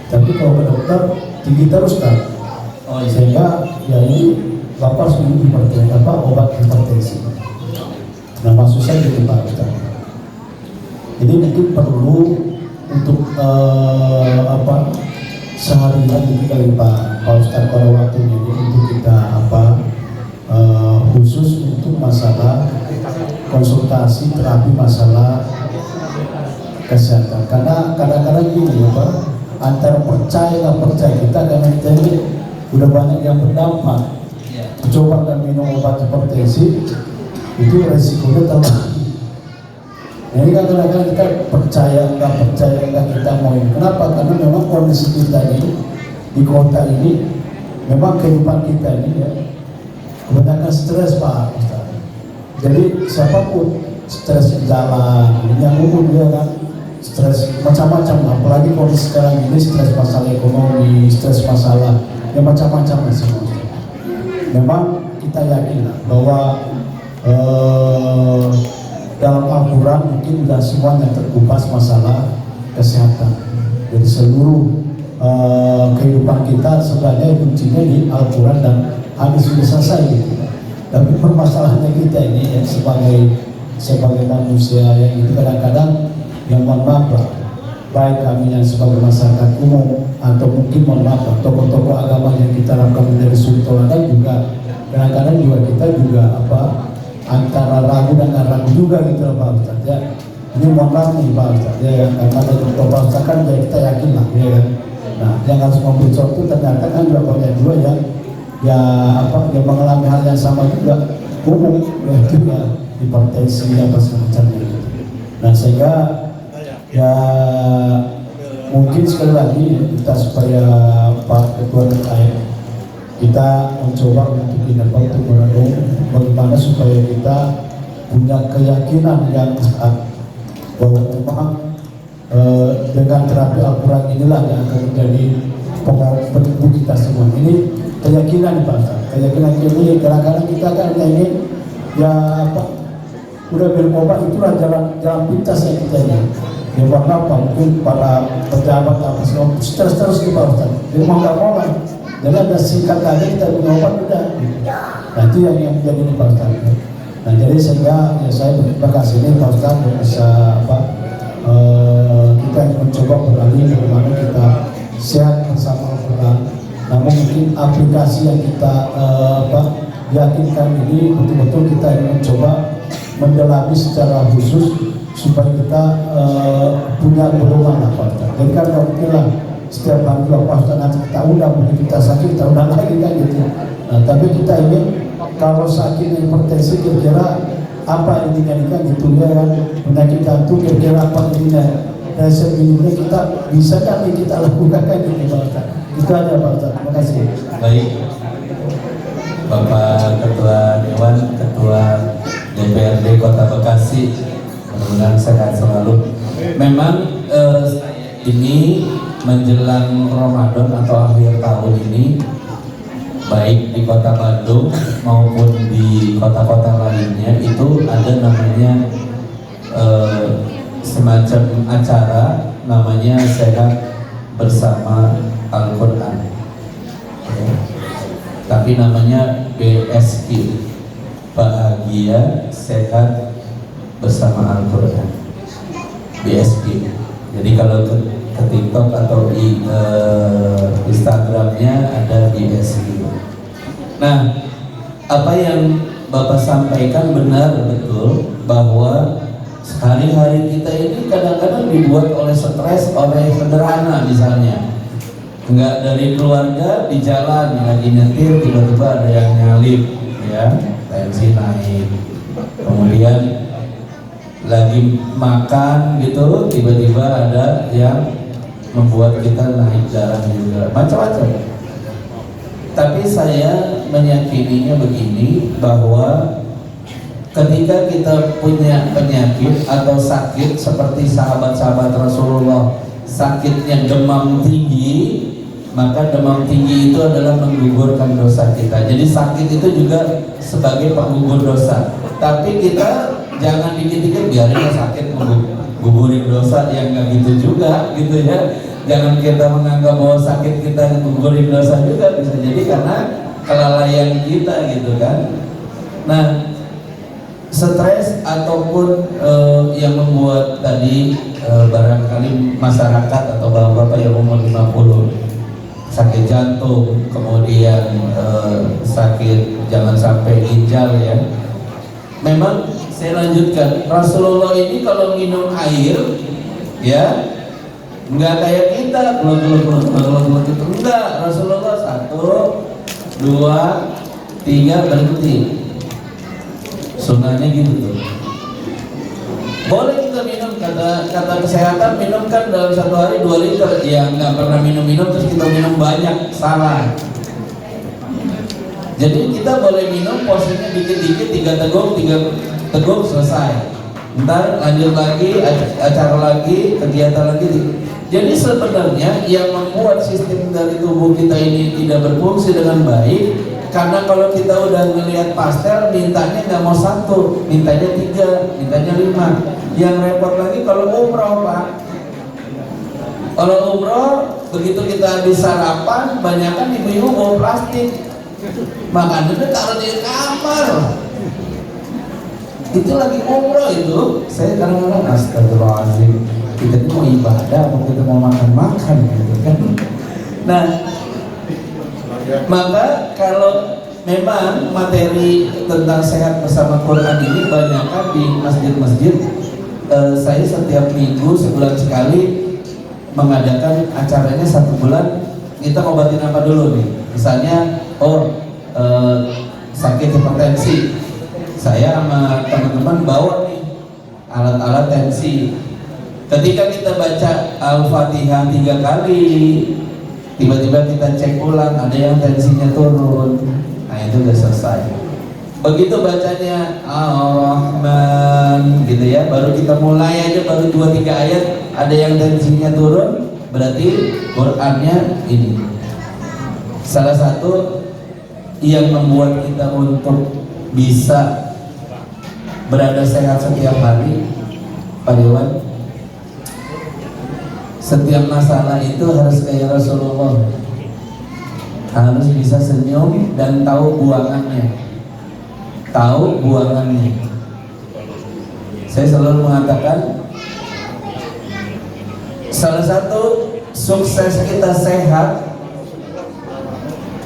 Tapi kalau ke dokter tinggi terus kan, sehingga ya ini bapak harus minum obat hipertensi. Nah maksud saya gitu Pak Ustaz. Jadi mungkin perlu untuk seharian ini kali Pak Ustaz pada waktunya ini untuk kita khusus untuk masalah konsultasi terapi masalah kesehatan. Karena kadang-kadang gini Pak, antara percaya nggak percaya kita, karena kita ini udah banyak yang berdampak. Coba kan minum obat hipertensi itu resikonya terlalu. Ini kan kadang-kadang kita percaya nggak kita mau ini. Kenapa? Karena memang kondisi kita ini di kota ini, memang kehidupan kita ini ya kebanyakan stres Pak Ustaz. Jadi siapapun stres di jalan, yang umum dia kan stres macam-macam. Apalagi kondisi sekarang ini stres masalah ekonomi, stres masalah yang macam-macam semua. Memang kita yakin bahwa dalam Al-Quran mungkin sudah semuanya terkupas masalah kesehatan. Jadi seluruh kehidupan kita sebenarnya kuncinya di Al-Quran dan hadis sudah selesai gitu. Tapi permasalahannya kita ini ya, sebagai manusia yang itu kadang-kadang yang mohon maaf baik kami yang sebagai masyarakat umum atau mungkin mohon maaf tokoh-tokoh agama yang kita harapkan menjadi suri teladan juga kadang-kadang juga kita juga antara ragu dan nggak ragu juga gitu Pak Ustaz ya. Ini mohon maaf nih Pak Ustaz ya, karena dari Pak Ustaz kan ya kita yakin lah ya kan. Nah yang harus memberi contoh ternyata kan juga banyak juga yang mengalami hal yang sama juga umum ya juga hipertensi apa semacamnya gitu. Nah sehingga ya mungkin sekali lagi kita supaya Pak Ketua terkait kita mencoba untuk untuk merenung bagaimana supaya kita punya keyakinan yang bahwa memang dengan terapi Al-Quran inilah yang akan menjadi penyembuh kita semua. Ini keyakinan Pak, keyakinan ini kadang-kadang kita kan ingin udah minum obat itulah jalan pintas yang kita ini. Ya apa mungkin para pejabat semua terus di Pak Ustaz. Dia mau nggak mau lah. Jadi ada singkat aja kita minum obat udah. Nah itu yang menjadi Pak Ustaz. Nah jadi sehingga ya saya berterima kasih ini Pak Ustadz bisa kita mencoba beralih bagaimana kita sehat bersama Al-Quran. Namun mungkin aplikasi yang kita yakinkan ini betul-betul kita ingin mencoba mendalami secara khusus supaya kita punya peluang Pak Ustadz. Jadi kan nggak mungkin lah setiap hari Pak Ustadz nanti kita undang, mungkin kita sakit kita undang lagi kan gitu. Nah tapi kita ingin kalau sakit hipertensi kira-kira apa intinya gitu ya kan, penyakit jantung kira-kira apa intinya, dan sebelumnya kita bisa kan kita lakukan kan gitu Pak Ustadz. Itu aja Pak Ustadz, terima kasih. Baik, Bapak Ketua Dewan, Ketua DPRD Kota Bekasi, mudah-mudahan sehat selalu. Memang ini menjelang Ramadan atau akhir tahun ini, baik di Kota Bandung maupun di kota-kota lainnya itu ada namanya semacam acara namanya Sehat Bersama Al-Quran, tapi namanya BSQ, Bahagia Sehat Bersama Al-Quran, BSQ. Jadi kalau ke TikTok atau Instagramnya ada BSQ. Nah, apa yang Bapak sampaikan benar betul bahwa hari-hari kita ini kadang-kadang dibuat oleh stres, oleh sederhana misalnya. Enggak dari keluarga di jalan lagi nyetir tiba-tiba ada yang nyalip, ya tensi naik. Kemudian lagi makan gitu tiba-tiba ada yang membuat kita naik darah juga, macam-macam. Tapi saya meyakininya begini, bahwa ketika kita punya penyakit atau sakit seperti sahabat-sahabat Rasulullah, sakitnya demam tinggi, maka demam tinggi itu adalah menggugurkan dosa kita. Jadi sakit itu juga sebagai penggugur dosa. Tapi kita jangan dikit-dikit biarin sakit menggugurin dosa, yang nggak gitu juga gitu ya. Jangan kita menganggap bahwa sakit kita menggugurin dosa juga, bisa jadi karena kelalaian kita gitu kan. Nah, stres ataupun yang membuat tadi barangkali masyarakat atau bapak-bapak yang umur 50 sakit jantung, kemudian sakit jangan sampai ginjal ya. Memang saya lanjutkan, Rasulullah ini kalau minum air ya enggak kayak kita belum itu, enggak. Rasulullah 1, 2, 3 berhenti. Sunnahnya gitu tuh. Boleh kita minum, kata kesehatan minum kan dalam 1 hari 2 liter. Ya nggak pernah minum terus kita minum banyak, salah. Jadi kita boleh minum porsinya dikit-dikit, 3 teguk selesai. Ntar lanjut lagi, acara lagi, kegiatan lagi. Jadi sebenarnya yang membuat sistem dari tubuh kita ini tidak berfungsi dengan baik, karena kalau kita udah ngelihat pastel, mintanya nggak mau 1, mintanya 3, mintanya 5. Yang repot lagi kalau umroh Pak. Kalau umroh, begitu kita habis sarapan, banyakan ibu-ibu bawa plastik, makanannya taruh di kamar. Itu lagi umroh itu. Saya kadang-kadang astagfirullahaladzim, kita itu mau ibadah atau kita mau makan-makan gitu kan. Nah, maka kalau memang materi tentang sehat bersama Quran ini banyakkan di masjid-masjid, saya setiap minggu sebulan sekali mengadakan acaranya 1 bulan. Kita ngobatin apa dulu nih? Misalnya, sakit hipertensi, saya sama teman-teman bawa nih alat-alat tensi. Ketika kita baca Al-Fatihah 3 kali, tiba-tiba kita cek ulang, ada yang tensinya turun. Nah itu udah selesai. Begitu bacanya Ar-Rahman gitu ya, baru kita mulai aja, baru 2-3 ayat ada yang tensinya turun, berarti Qur'annya ini. Salah satu yang membuat kita untuk bisa berada sehat setiap hari, Pak Dewan, setiap masalah itu harus kayak Rasulullah, harus bisa senyum dan tahu buangannya. tahu buangannya. Saya selalu mengatakan salah satu sukses kita sehat,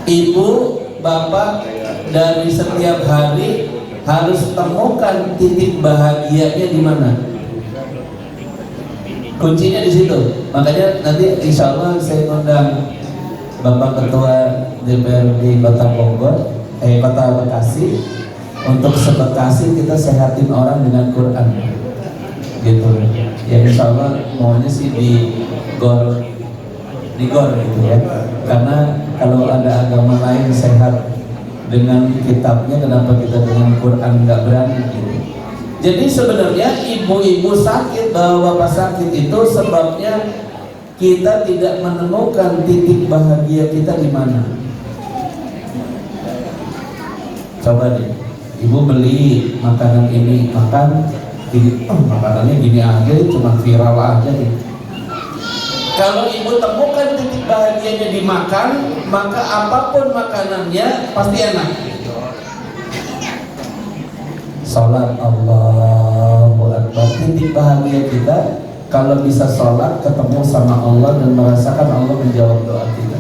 ibu, bapak dari setiap hari harus temukan titik bahagianya di mana. Kuncinya di situ. Makanya nanti insya Allah saya undang Bapak Ketua DPRD Kota Bogor, Kota Bekasi, untuk sebekasi kita sehatin orang dengan Quran, gitu. Ya insya Allah maunya sih di gor gitu ya. Karena kalau ada agama lain sehat dengan kitabnya, kenapa kita dengan Quran nggak berani gitu. Jadi sebenarnya ibu-ibu sakit, bapak sakit itu sebabnya kita tidak menemukan titik bahagia kita di mana. Coba deh, ibu beli makanan ini, makan, makanannya gini aja, cuma viral aja nih. Kalau ibu temukan titik bahagianya dimakan, maka apapun makanannya pasti enak. Sholat, Allahu Akbar. Titik bahagia kita kalau bisa sholat, ketemu sama Allah dan merasakan Allah menjawab doa kita.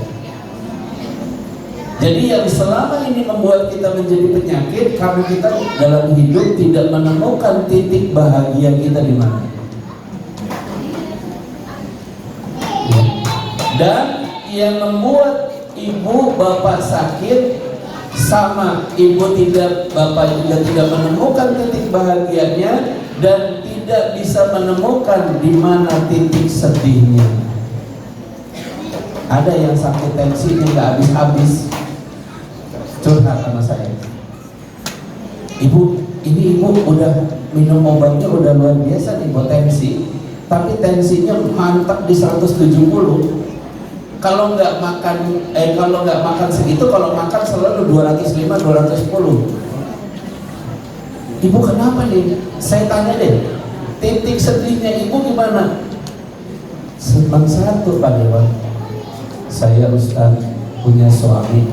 Jadi yang selama ini membuat kita menjadi penyakit karena kita dalam hidup tidak menemukan titik bahagia kita di mana. Dan yang membuat ibu bapak sakit sama ibu tidak, bapak juga tidak menemukan titik bahagianya dan tidak bisa menemukan di mana titik sedihnya. Ada yang sakit tensinya nggak habis-habis, curhat sama saya. Ibu, ini ibu udah minum obatnya udah luar biasa nih buat tensi, tapi tensinya mantap di 170. Kalau nggak makan segitu, kalau makan selalu 205, 210. Ibu kenapa nih? Saya tanya deh, titik sedihnya ibu gimana? Cuma satu Pak Dewan, saya Ustaz punya suami,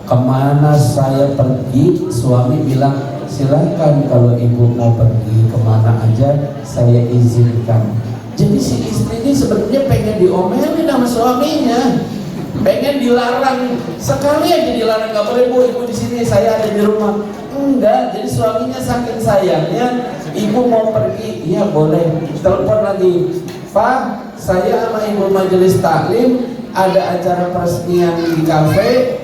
kemana saya pergi suami bilang silakan, kalau ibu mau pergi kemana aja saya izinkan. Jadi si istri ini sebenarnya pengen diomelin sama suaminya, pengen dilarang, sekali aja dilarang, nggak boleh bu, ibu di sini, saya ada di rumah. Enggak, jadi suaminya saking sayangnya, ibu mau pergi, iya boleh. Telepon lagi, Pak, saya sama ibu majelis taklim ada acara peresmian di kafe,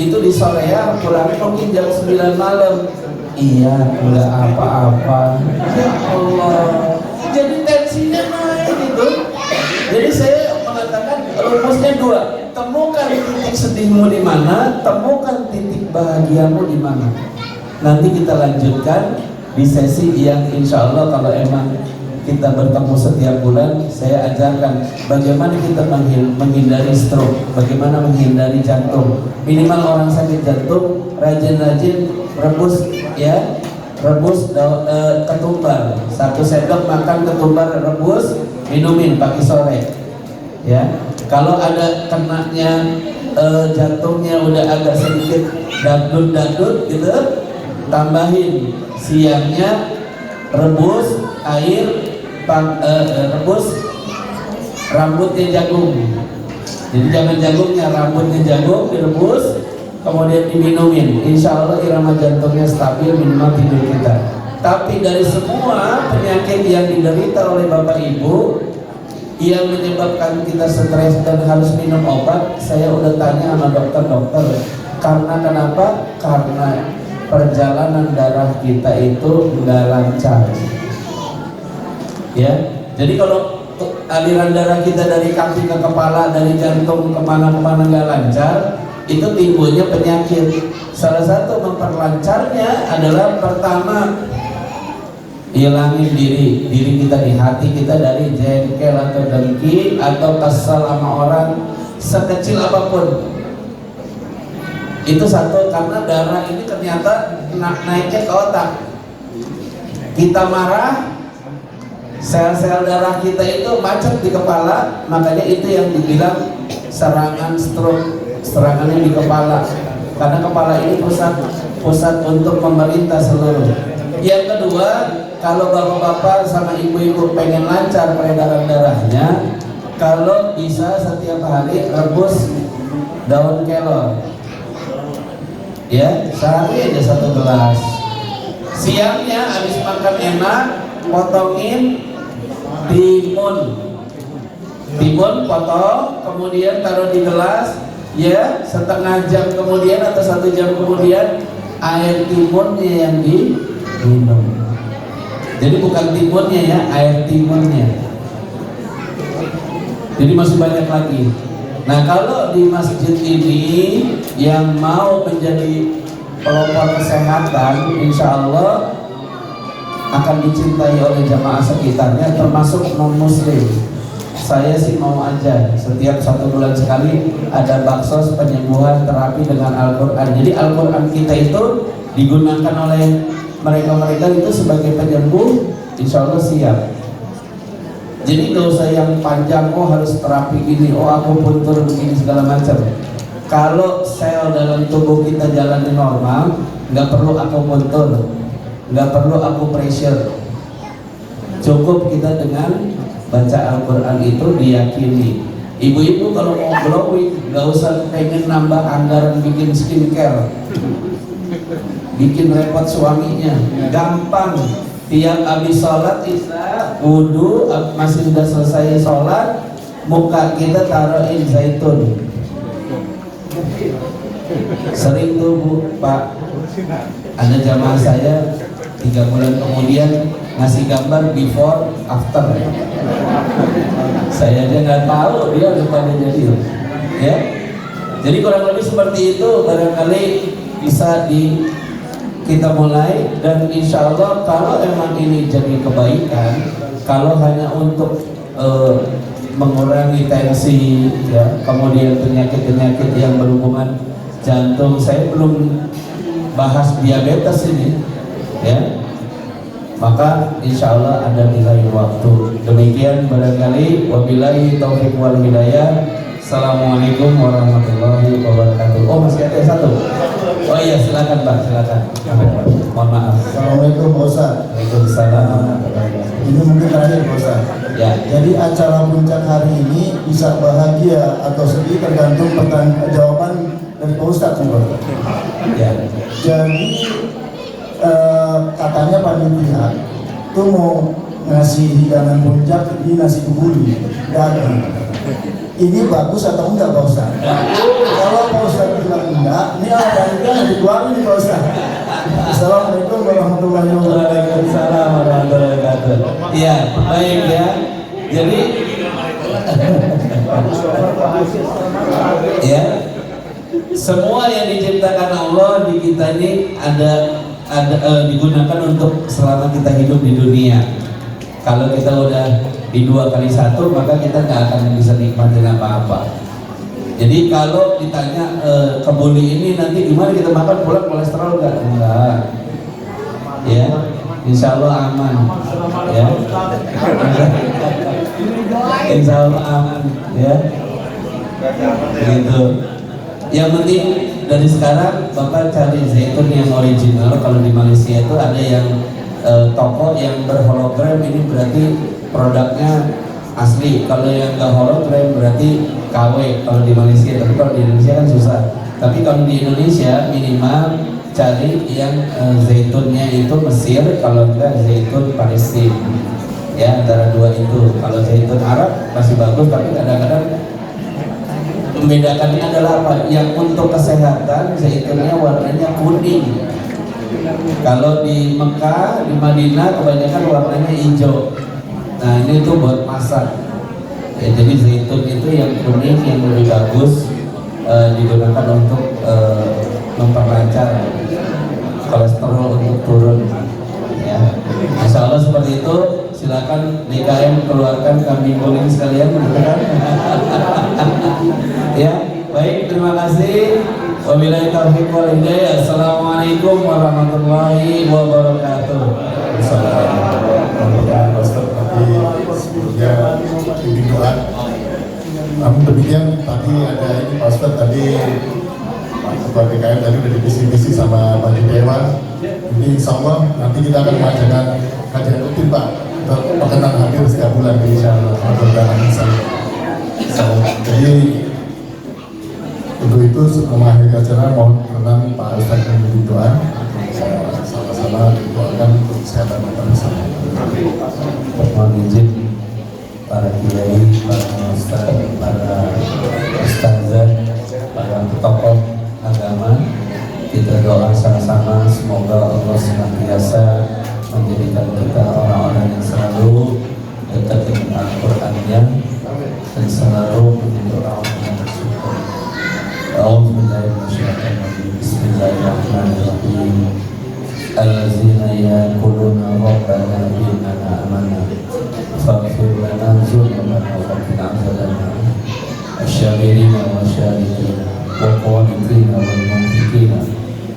itu di Soreang, pulangnya mungkin jam 9 malam. Iya, enggak apa-apa. Ya Allah, jadi tensinya naik gitu. Jadi saya mengatakan rumusnya dua, temukan titik sedihmu di mana, temukan titik bahagiamu di mana. Nanti kita lanjutkan di sesi yang insya Allah kalau emang kita bertemu setiap bulan, saya ajarkan bagaimana kita menghindari stroke, bagaimana menghindari jantung. Minimal orang sakit jantung, rajin-rajin rebus ya, rebus ketumbar, 1 sendok makan ketumbar rebus, minumin pagi sore ya. Kalau ada kenanya jantungnya udah agak sedikit dadut-dadut gitu, tambahin siangnya rebus air, rebus rambutnya jagung. Jadi jangan jagungnya, rambutnya jagung direbus, kemudian diminumin. Insya Allah irama jantungnya stabil, minimal tidur kita. Tapi dari semua penyakit yang diderita oleh bapak ibu yang menyebabkan kita stres dan harus minum obat, saya udah tanya sama dokter-dokter, karena kenapa? Karena perjalanan darah kita itu nggak lancar ya. Jadi kalau aliran darah kita dari kaki ke kepala, dari jantung kemana-kemana nggak lancar, itu timbulnya penyakit. Salah satu memperlancarnya adalah pertama, hilangin diri kita di hati kita dari jengkel atau dengki atau kesal sama orang sekecil apapun. Itu satu, karena darah ini ternyata naiknya ke otak. Kita marah, sel-sel darah kita itu macet di kepala, makanya itu yang dibilang serangan stroke, serangannya di kepala. karena kepala ini pusat untuk pemerintah seluruh. Yang kedua, kalau bapak-bapak sama ibu-ibu pengen lancar peredaran darahnya, kalau bisa setiap hari rebus daun kelor, ya sehari aja 1 gelas. Siangnya habis makan enak, potongin timun potong, kemudian taruh di gelas, ya setengah jam kemudian atau 1 jam kemudian air timunnya yang diminum. Jadi bukan timunnya ya, air timunnya. Jadi masih banyak lagi. Nah kalau di masjid ini yang mau menjadi pelopor kesehatan, insya Allah akan dicintai oleh jamaah sekitarnya, termasuk non muslim. Saya sih mau aja setiap 1 bulan sekali ada baksos penyembuhan terapi dengan Al-Quran. Jadi Al-Quran kita itu digunakan oleh mereka-mereka itu sebagai penyembuh, insya Allah siap. Jadi gak usah yang panjang, oh harus terapi gini, oh aku puntur begini segala macam. Kalau sel dalam tubuh kita jalan normal, nggak perlu akupuntur, nggak perlu akupressure. Cukup kita dengan baca Al-Quran itu diyakini. Ibu-ibu kalau mau glowing, nggak usah pengen nambah anggaran bikin skincare, bikin repot suaminya. Gampang, tiap habis sholat isya, wudhu, masih sudah selesai sholat, muka kita taruhin zaitun. Sering tuh Bu, Pak, ada jamaah saya 3 bulan kemudian ngasih gambar before after. Saya aja nggak tahu dia rupanya jadi, ya. Jadi kurang lebih seperti itu, barangkali bisa kita mulai, dan insya Allah kalau emang ini jadi kebaikan, kalau hanya untuk mengurangi tensi, ya, kemudian penyakit-penyakit yang berhubungan jantung, saya belum bahas diabetes ini, ya, maka insya Allah ada nilai waktu. Demikian barangkali, wabillahi taufiq wal hidayah. Assalamualaikum warahmatullahi wabarakatuh. Oh masih ada 1. Oh iya silakan Pak, silakan. Mohon maaf. Assalamualaikum Pak Ustaz. Waalaikumsalam. Ini mungkin terakhir Pak Ustaz. Ya. Jadi acara puncak hari ini bisa bahagia atau sedih tergantung jawaban dari Pak Ustaz juga. Ya. Jadi katanya panitia itu mau ngasih hidangan puncak di nasi kebuli daging. Ini bagus atau enggak Pak Ustaz? Kalau Pak Ustaz bilang enggak, ini ada yang dikeluarin nih Pak Ustaz. Assalamualaikum warahmatullahi wabarakatuh. Waalaikumsalam warahmatullahi wabarakatuh. Iya, baik ya. Jadi ya, semua yang diciptakan Allah di kita ini ada digunakan untuk selama kita hidup di dunia. Kalau kita udah di 2 kali 1, maka kita nggak akan bisa nikmatin apa-apa. Jadi kalau ditanya kebuli ini nanti gimana kita makan, pulang kolesterol nggak? Enggak. Ya, insya Allah aman. Ya, insya Allah aman. Ya, gitu. Yang penting dari sekarang Bapak cari zaitun yang original. Kalau di Malaysia itu ada yang toko yang berhologram, ini berarti produknya asli. Kalau yang nggak hologram berarti KW kalau di Malaysia. Tapi kalau di Indonesia kan susah. Tapi kalau di Indonesia minimal cari yang zaitunnya itu Mesir, kalau enggak zaitun Palestina. Ya, antara 2 itu. Kalau zaitun Arab masih bagus, tapi kadang-kadang membedakannya adalah apa? Yang untuk kesehatan zaitunnya warnanya kuning. Kalau di Mekah, di Madinah kebanyakan warnanya hijau. Nah ini tuh buat masak. Ya, jadi zaitun itu yang kuning yang lebih bagus, digunakan untuk memperlancar kolesterol untuk turun. Ya, insya Allah seperti itu. Silakan DKM keluarkan kambing guling sekalian, kan? Ya, baik, terima kasih. Wabillahi taufiq wal hidayah. Assalamualaikum warahmatullahi wabarakatuh. Sebelumnya bimbing doa. Namun demikian tadi ada ini Pak Ustaz tadi Ketua DKM tadi dari visi-visi sama Pak Dewan. Ini insya Allah nanti kita akan mengadakan kajian rutin Pak. Perkenan hadir setiap bulan insya Allah. Jadi untuk itu mengakhiri acara mohon perkenan Pak Ustadz memberi doa. Sama-sama doakan untuk kesehatan kita bersama. Mohon izin para kiai, para ustaz, para ustazah, para tokoh agama, kita doa sama-sama semoga Allah senantiasa menjadikan kita orang-orang yang selalu dekat dengan Al-Qur'annya dan selalu menjadi orang-orang yang bersyukur. Bismillahirrahmanirrahim. Allazina yaquluna rabbana innana amanna faghfir lana dzunubana wa qina adzabannar. Asy-syakirina wa syakirina wa qanitina wal munfiqina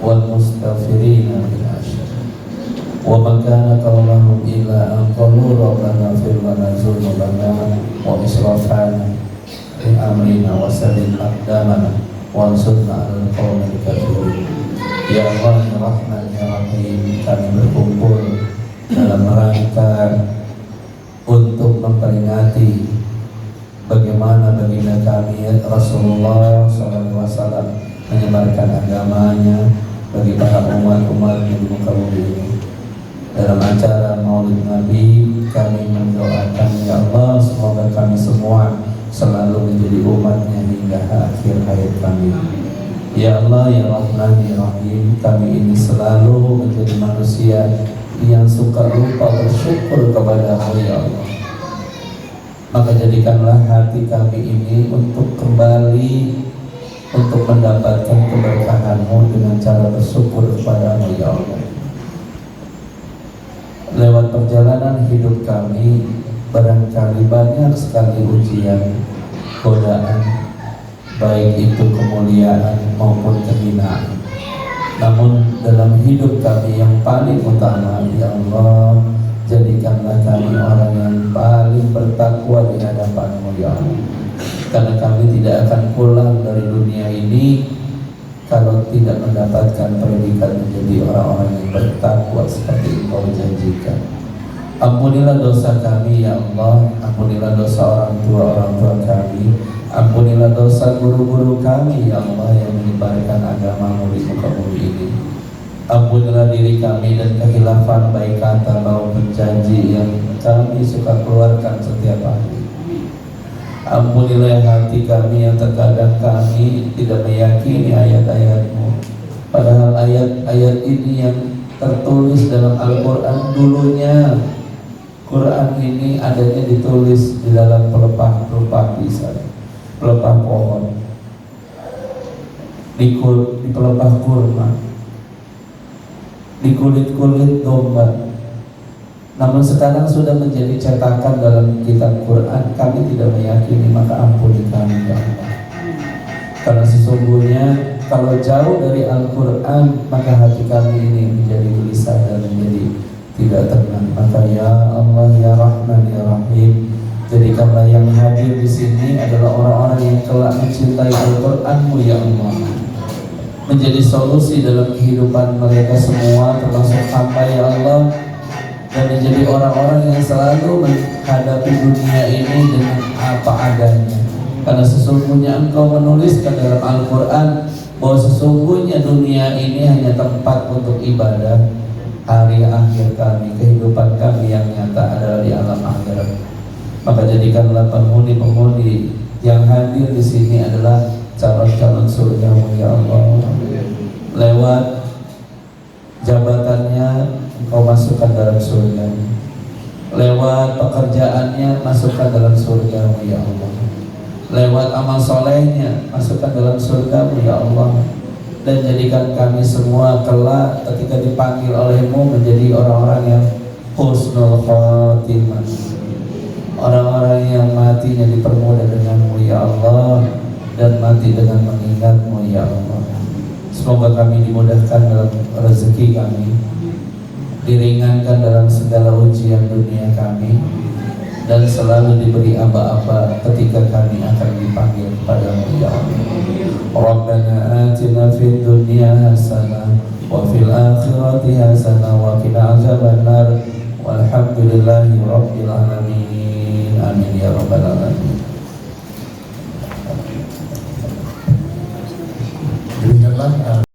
wal mustaghfirina bil ashr. Wa ma kana qawluhum illa an qalu rabbana ighfir lana dzunubana wa israfana fi amrina wa saddid aqdamana wa ansurna 'alal qawmil kafirin. Ya Allah, ya Rahman, ya Rahim, kami berkumpul dalam rangka untuk memperingati bagaimana baginda kami Rasulullah SAW menyebarkan agamanya bagi para umat-umat di muka bumi ini. Dalam acara Maulid Nabi, kami mendoakan ya Allah semoga kami semua selalu menjadi umatnya hingga akhir hayat kami. Ya Allah, ya Rahman, ya Rahim, kami ini selalu menjadi manusia yang suka lupa bersyukur kepada-Mu ya Allah. Maka jadikanlah hati kami ini untuk kembali untuk mendapatkan keberkahan-Mu dengan cara bersyukur kepada-Mu ya Allah. Lewat perjalanan hidup kami barangkali banyak sekali ujian, godaan, baik itu kemuliaan maupun kehinaan. Namun dalam hidup kami yang paling utama ya Allah, jadikanlah kami orang yang paling bertakwa di hadapan-Mu ya Allah. Karena kami tidak akan pulang dari dunia ini kalau tidak mendapatkan predikat menjadi orang-orang yang bertakwa seperti Engkau janjikan. Ampunilah dosa kami ya Allah, ampunilah dosa orang tua kami, ampunilah dosa guru-guru kami ya Allah yang menyebarkan agama-Mu di muka bumi ini. Ampunilah diri kami dan kehilafan baik kata maupun janji yang kami suka keluarkan setiap hari. Ampunilah hati kami yang terkadang kami tidak meyakini ayat-ayat-Mu, padahal ayat-ayat ini yang tertulis dalam Al-Quran dulunya. Quran ini adanya ditulis di dalam pelepah pisang, pelepah pohon, di pelepah kurma, di kulit-kulit domba. Namun sekarang sudah menjadi cetakan dalam kitab Quran. Kami tidak meyakini, maka ampuni kami ya Allah. Karena sesungguhnya kalau jauh dari Al-Quran, maka hati kami ini menjadi gelisah dan menjadi tidak tenang. Maka ya Allah, ya Rahman, ya Rahim, jadikanlah yang hadir di sini adalah orang-orang yang kelak mencintai Al-Quran-Mu ya Allah, menjadi solusi dalam kehidupan mereka semua termasuk hamba ya Allah, dan menjadi orang-orang yang selalu menghadapi dunia ini dengan apa adanya. Karena sesungguhnya Engkau menuliskan dalam Al-Quran bahwa sesungguhnya dunia ini hanya tempat untuk ibadah. Hari akhir kami, kehidupan kami yang nyata adalah di alam akhirat. Maka jadikanlah penghuni-penghuni yang hadir di sini adalah calon-calon surga-Mu ya Allah. Lewat jabatannya Engkau masukkan dalam surga, lewat pekerjaannya masukkan dalam surga-Mu ya Allah, lewat amal solehnya masukkan dalam surga-Mu ya Allah. Dan jadikan kami semua kelak ketika dipanggil oleh-Mu menjadi orang-orang yang husnul khotimah, orang-orang yang matinya dipermudah dengan-Mu ya Allah, dan mati dengan mengingat-Mu ya Allah. Semoga kami dimudahkan dalam rezeki kami, diringankan dalam segala ujian dunia kami, dan selalu diberi aba-aba ketika kami akan dipanggil kepada-Mu ya Allah. Rabbana atina fid dunya hasanah wa fil akhirati hasanah wa qina azabannar. Walhamdulillahi rabbil alamin. Amin ya rabbal alamin. Demikianlah